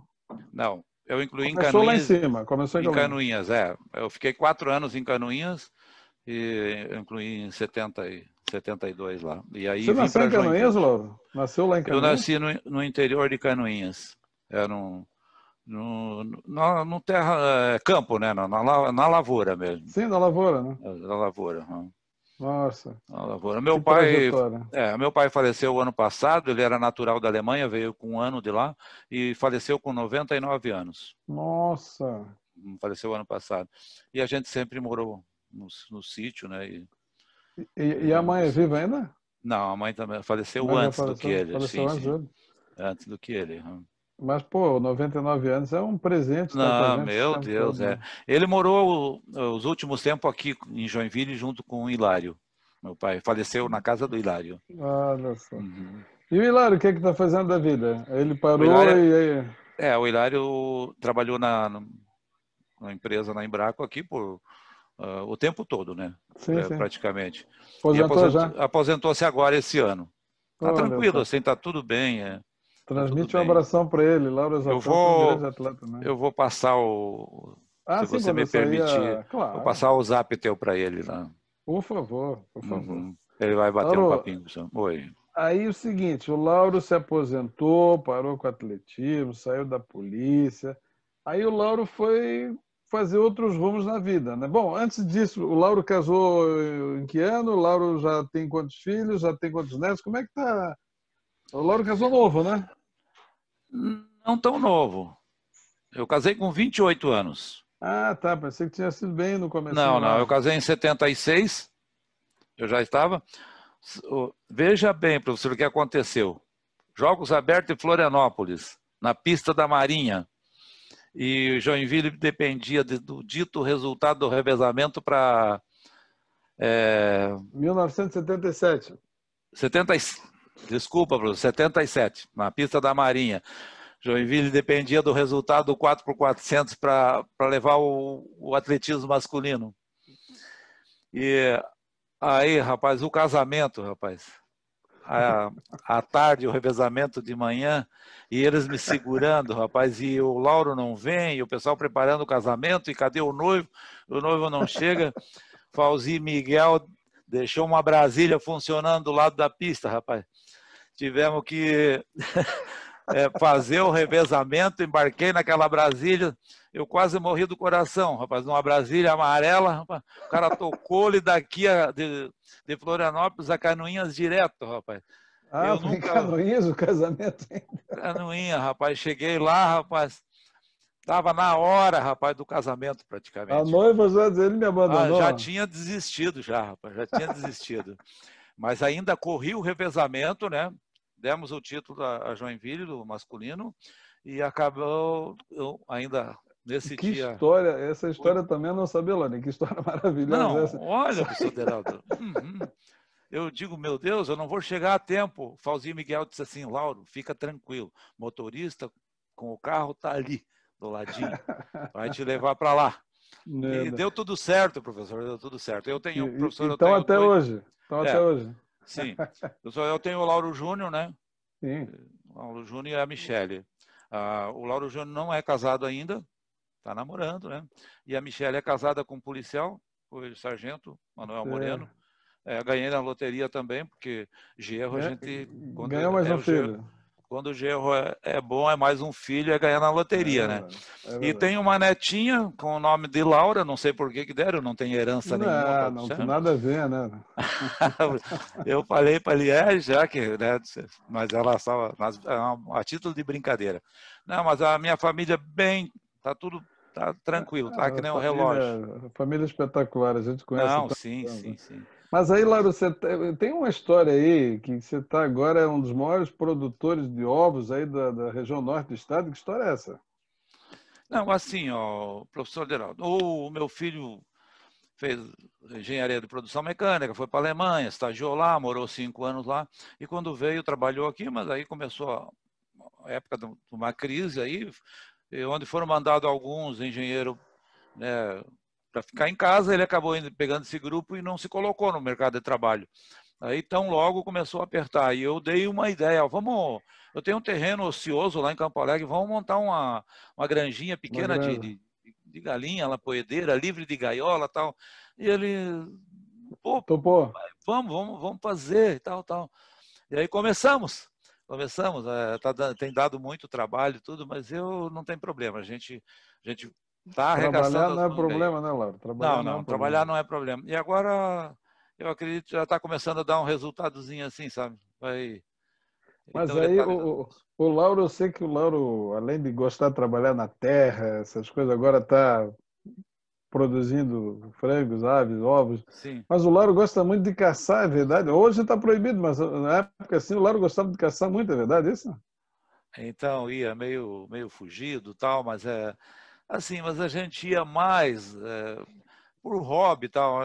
Não, eu incluí em Começou Canoinhas. lá em cima, começou em Canoinhas, Eu fiquei 4 anos em Canoinhas e eu incluí em 72 lá. E aí Você nasceu em Canoinhas, Joinville. Lauro? Nasceu lá em Canoinhas? Eu nasci no interior de Canoinhas. Era no campo, né? Na lavoura mesmo. Sim, na lavoura, né? Na lavoura. Nossa. Na lavoura. Meu pai faleceu ano passado, ele era natural da Alemanha, veio com 1 ano de lá e faleceu com 99 anos. Nossa. Faleceu ano passado. E a gente sempre morou no sítio, né? E a mãe é viva ainda? Não, a mãe também faleceu antes do que ele. Faleceu antes dele. Antes do que ele. Mas, pô, 99 anos é um presente estar com a gente. Meu Deus, todo, né? Ele morou os últimos tempos aqui em Joinville junto com o Hilário. Meu pai faleceu na casa do Hilário. Olha só. E o Hilário, o que está fazendo da vida? Ele parou o Hilário trabalhou na empresa, na Embraco, aqui por o tempo todo, né? Sim. Praticamente. Aposentou-se agora esse ano. Tá tranquilo, assim, tá tudo bem. Transmite um abração para ele, Lauro Exaltão, um grande atleta, né? Eu vou passar se você me permitir, claro. Vou passar o zap teu para ele lá. Por favor, por favor. Ele vai bater um papinho com você. Oi. Aí o seguinte, o Lauro se aposentou, parou com o atletismo, saiu da polícia. Aí o Lauro foi fazer outros rumos na vida, né? Bom, antes disso, o Lauro casou em que ano? O Lauro já tem quantos filhos? Já tem quantos netos? Como é que tá? O Lauro casou novo, né? Não tão novo. Eu casei com 28 anos. Ah, tá. Pensei que tinha sido bem no começo. Não. Eu casei em 76. Eu já estava. Veja bem, professor, o que aconteceu. Jogos abertos em Florianópolis, na pista da Marinha. E Joinville dependia do dito resultado do revezamento para... 1977. Desculpa, professor, 77, na pista da Marinha. Joinville dependia do resultado do 4x400 para levar o atletismo masculino. E aí, rapaz, o casamento, rapaz, à tarde, o revezamento de manhã, e eles me segurando, rapaz, e o Lauro não vem, e o pessoal preparando o casamento, e cadê o noivo? O noivo não chega. Fauzi Miguel deixou uma Brasília funcionando do lado da pista, rapaz. Tivemos que fazer o revezamento, embarquei naquela Brasília, eu quase morri do coração, rapaz, numa Brasília amarela, rapaz, o cara tocou-lhe daqui de Florianópolis a Canoinhas direto, rapaz. Foi em Canoinhas o casamento? Canoinha, rapaz, cheguei lá, rapaz, estava na hora, rapaz, do casamento praticamente. A noiva ele me abandonou? Já tinha desistido rapaz, já tinha desistido. Mas ainda corri o revezamento, né? Demos o título a Joinville, do masculino, e acabou ainda nesse dia... História, essa história também eu não sabia, Lani, que história maravilhosa. Não, essa. Olha, professor Deraldo, eu digo, meu Deus, eu não vou chegar a tempo. Fauzi Miguel disse assim, Lauro, fica tranquilo, motorista com o carro está ali, do ladinho, vai te levar para lá. E deu tudo certo, professor, deu tudo certo. Eu tenho, professor, então até hoje. Sim. Eu tenho o Lauro Júnior, né? Sim. O Lauro Júnior e a Michele. O Lauro Júnior não é casado ainda, está namorando, né? E a Michele é casada com um policial, o sargento Manuel Moreno. Ganhei na loteria também, porque Gerro a gente... Ganhou mais um filho. quando o genro é bom, é mais um filho, é ganhar na loteria, né? E tem uma netinha com o nome de Laura, não sei por que deram, não tem herança nenhuma. Não tem nada a ver, né? Eu falei para ele, já que, né? Mas ela só, a título de brincadeira. Não, mas a minha família tá tudo tá tranquilo, tá que nem um relógio. Família espetacular, a gente conhece. Não, sim. Mas aí, Lauro, você tem uma história aí que você está agora, é um dos maiores produtores de ovos aí da região norte do estado. Que história é essa? Não, assim, ó, professor Deraldo, o meu filho fez engenharia de produção mecânica, foi para a Alemanha, estagiou lá, morou 5 anos lá, e quando veio, trabalhou aqui, mas aí começou a época de uma crise aí, onde foram mandados alguns engenheiros, né, para ficar em casa, ele acabou pegando esse grupo e não se colocou no mercado de trabalho. Aí, tão logo começou a apertar. E eu dei uma ideia, eu tenho um terreno ocioso lá em Campo Alegre, vamos montar uma granjinha pequena de galinha, lapoedeira, livre de gaiola e tal. E ele, pô, topou. Vamos fazer e tal. E aí começamos, tem dado muito trabalho e tudo, mas eu não tem problema, a gente está arregaçando Trabalhar não as é mangas aí. problema, né, Lauro? Trabalhar não é Trabalhar problema. não é problema. E agora, eu acredito que já está começando a dar um resultadozinho assim, sabe? Mas Então ele aí está... o Lauro, eu sei que o Lauro, além de gostar de trabalhar na terra, essas coisas, agora está produzindo frangos, aves, ovos. Sim. Mas o Lauro gosta muito de caçar, é verdade? Hoje está proibido, mas na época assim o Lauro gostava de caçar muito, é verdade isso? Então ia meio fugido, tal, mas mas a gente ia mais por hobby, tal.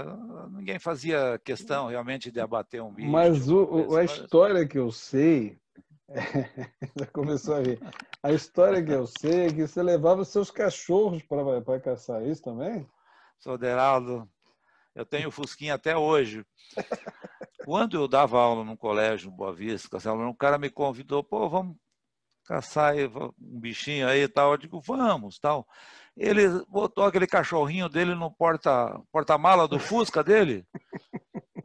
Ninguém fazia questão realmente de abater um bicho, de Mas alguma coisa a assim, mas... história que eu sei, já começou a rir. A história que eu sei é que você levava os seus cachorros para caçar, isso também? Sou Deraldo, eu tenho Fusquinha até hoje. Quando eu dava aula no colégio, Boa Vista, um cara me convidou, pô, vamos caçar aí um bichinho aí e tal. Eu digo, vamos, tal. Ele botou aquele cachorrinho dele no porta-mala do Fusca dele.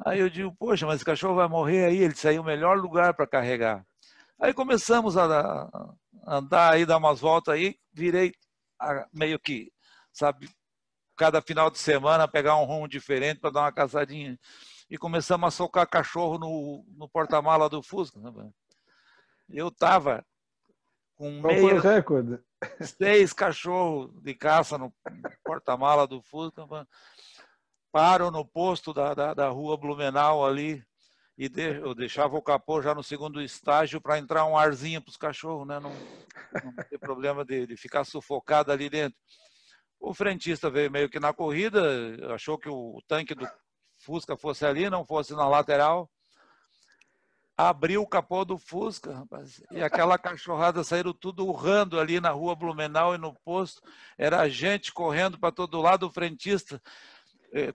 Aí eu digo, poxa, mas esse cachorro vai morrer aí, ele saiu o melhor lugar para carregar. Aí começamos a andar aí, dar umas voltas aí, virei meio que, sabe, cada final de semana pegar um rumo diferente para dar uma caçadinha. E começamos a socar cachorro no porta-mala do Fusca. Eu estava com Qual foi o recorde? 6 cachorros de caça no porta-mala do Fusca. Paro no posto da rua Blumenau ali e eu deixava o capô já no segundo estágio para entrar um arzinho para os cachorros, né? Não ter problema de ficar sufocado ali dentro. O frentista veio meio que na corrida, achou que o tanque do Fusca fosse ali, não fosse na lateral. Abriu o capô do Fusca, rapaz, e aquela cachorrada saíram tudo urrando ali na rua Blumenau e no posto. Era gente correndo para todo lado, o frentista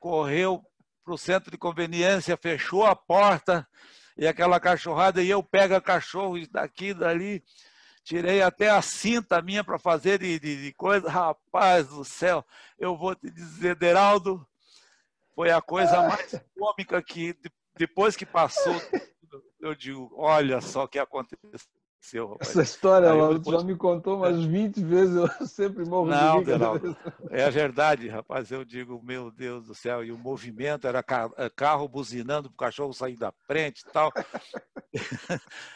correu para o centro de conveniência, fechou a porta, e aquela cachorrada, e eu pego a cachorro daqui e dali, tirei até a cinta minha para fazer de coisa. Rapaz do céu, eu vou te dizer, Deraldo, foi a coisa mais cômica que, depois que passou, eu digo, olha só o que aconteceu, rapaz. Essa história, Aí Lauro, tu depois... já me contou umas 20 vezes, eu sempre morro de Não, rir cada vez. Deraldo, é a verdade, rapaz. Eu digo, meu Deus do céu, e o movimento era carro buzinando para o cachorro sair da frente e tal.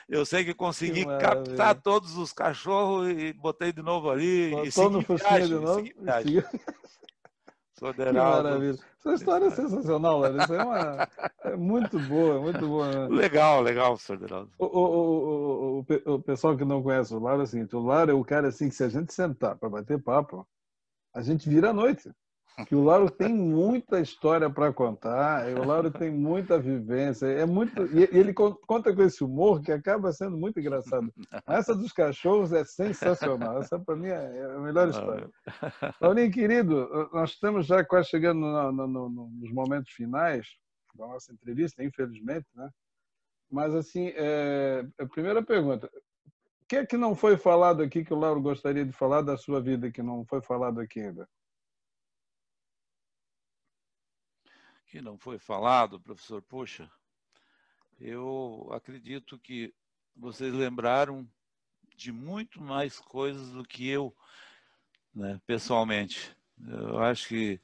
Eu sei que Que consegui captar maravilha. todos os cachorros e botei de novo ali e Botou no segui Fusquinha de viagem, novo? segui viagem. Sou Que Deraldo. maravilha. Essa história é sensacional, Lauro. Isso é muito boa, muito boa. Legal, senhor Deraldo. O pessoal que não conhece o Lauro é o seguinte, o Lauro é o cara assim que se a gente sentar para bater papo, a gente vira à noite. Que o Lauro tem muita história para contar, o Lauro tem muita vivência, e ele conta com esse humor que acaba sendo muito engraçado. Essa dos cachorros é sensacional, essa para mim é a melhor história. Laurinho, querido, nós estamos já quase chegando nos momentos finais da nossa entrevista, infelizmente, né? Mas assim, a primeira pergunta, o que é que não foi falado aqui que o Lauro gostaria de falar da sua vida que não foi falado aqui ainda? Que não foi falado, professor, poxa, eu acredito que vocês lembraram de muito mais coisas do que eu, né, pessoalmente. Eu acho que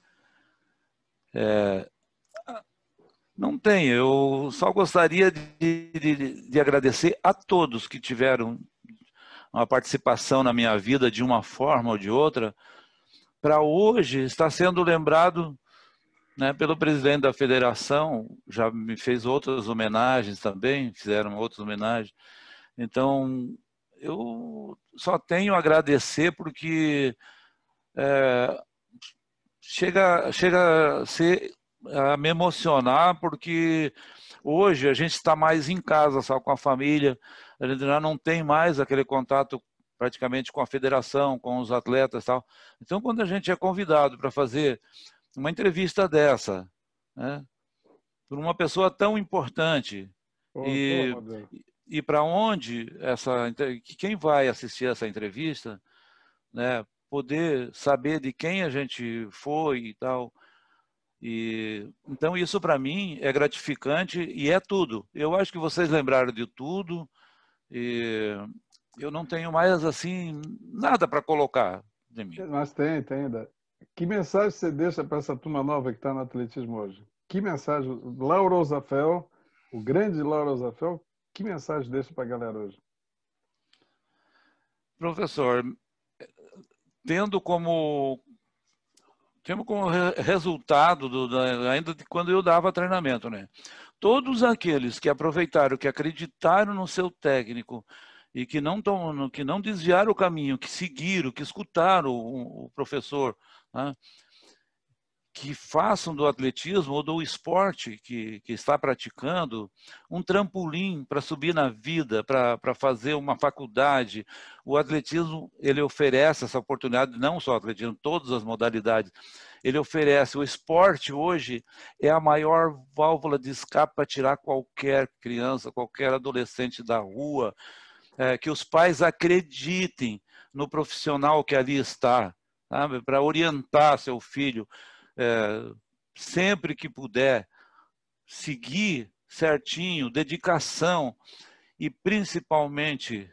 não tem. Eu só gostaria de agradecer a todos que tiveram uma participação na minha vida de uma forma ou de outra, para hoje estar sendo lembrado, né, pelo presidente da federação. Já me fez outras homenagens também, fizeram outras homenagens. Então, eu só tenho a agradecer porque chega a me emocionar, porque hoje a gente está mais em casa, só com a família, a gente já não tem mais aquele contato praticamente com a federação, com os atletas e tal. Então, quando a gente é convidado para fazer uma entrevista dessa, né, por uma pessoa tão importante, e, e para onde quem vai assistir essa entrevista, né, poder saber de quem a gente foi e tal. Então isso para mim é gratificante e é tudo. Eu acho que vocês lembraram de tudo e eu não tenho mais assim nada para colocar de mim. Mas tem. Que mensagem você deixa para essa turma nova que está no atletismo hoje? Que mensagem, Lauro Osafel, o grande Lauro Osafel, que mensagem deixa para a galera hoje? Professor, tendo como resultado ainda de quando eu dava treinamento, né? Todos aqueles que aproveitaram, que acreditaram no seu técnico e que não desviaram o caminho, que seguiram, que escutaram o professor, né? Que façam do atletismo ou do esporte que está praticando um trampolim para subir na vida, para fazer uma faculdade. O atletismo, ele oferece essa oportunidade, não só o atletismo, todas as modalidades. Ele oferece. O esporte hoje é a maior válvula de escape para tirar qualquer criança, qualquer adolescente da rua, que os pais acreditem no profissional que ali está, sabe? Para orientar seu filho. Sempre que puder, seguir certinho, dedicação e principalmente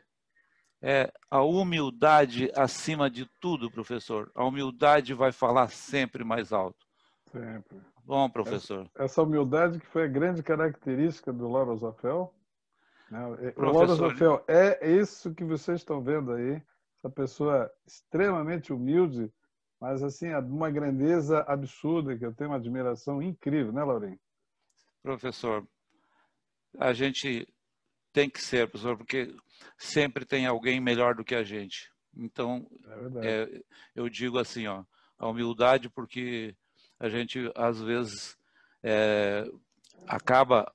a humildade acima de tudo, professor. A humildade vai falar sempre mais alto. Sempre. Bom, professor. Essa humildade que foi a grande característica do Lauro Osafel. Né? O Lauro Professor, Osafel é isso que vocês estão vendo aí, essa pessoa extremamente humilde, mas assim, uma grandeza absurda, que eu tenho uma admiração incrível, né, Laurinho? Professor, a gente tem que ser, professor, porque sempre tem alguém melhor do que a gente. Então, eu digo assim, ó, a humildade, porque a gente, às vezes, acaba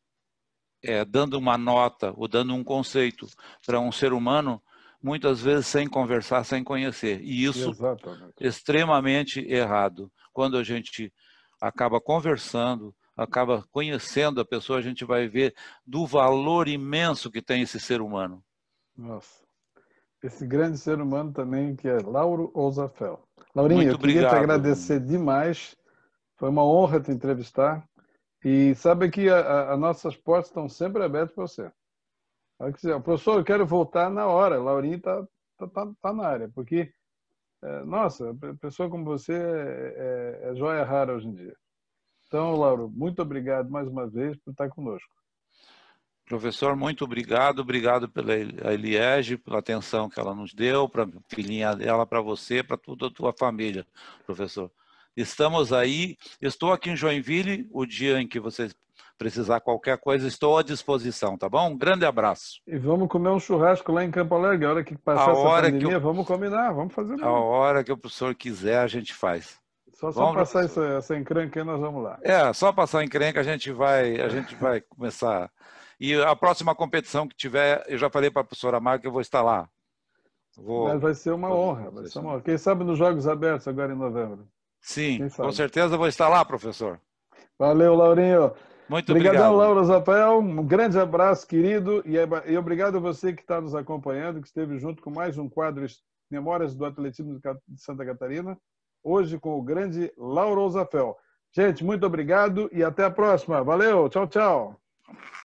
dando uma nota ou dando um conceito para um ser humano, muitas vezes sem conversar, sem conhecer. E isso é extremamente errado. Quando a gente acaba conversando, acaba conhecendo a pessoa, a gente vai ver do valor imenso que tem esse ser humano. Nossa. Esse grande ser humano também, que é Lauro Osafel. Laurinho, Muito eu queria te agradecer demais. Foi uma honra te entrevistar. E sabe que as nossas portas estão sempre abertas para você. Professor, eu quero voltar na hora. Laurinho tá na área, porque, nossa, pessoa como você é joia rara hoje em dia. Então, Lauro, muito obrigado mais uma vez por estar conosco. Professor, muito obrigado. Obrigado pela Eliege, pela atenção que ela nos deu, para a filhinha dela, para você, para toda a tua família, professor. Estamos aí. Estou aqui em Joinville, o dia em que você precisar qualquer coisa, estou à disposição, tá bom? Um grande abraço. E vamos comer um churrasco lá em Campo Alegre. A hora que passar essa pandemia, vamos combinar, vamos fazer mesmo. A hora que o professor quiser, a gente faz. Só passar essa encrenca aí, nós vamos lá. Só passar encrenca, a gente vai começar. E a próxima competição que tiver, eu já falei para a professora Marca que eu vou estar lá. Mas vai ser uma honra, Quem sabe nos Jogos Abertos agora em novembro. Sim, com certeza vou estar lá, professor. Valeu, Laurinho. Muito obrigado. Lauro Osafel. Um grande abraço, querido. E obrigado a você que está nos acompanhando, que esteve junto com mais um quadro Memórias do Atletismo de Santa Catarina. Hoje com o grande Lauro Osafel. Gente, muito obrigado e até a próxima. Valeu, tchau, tchau.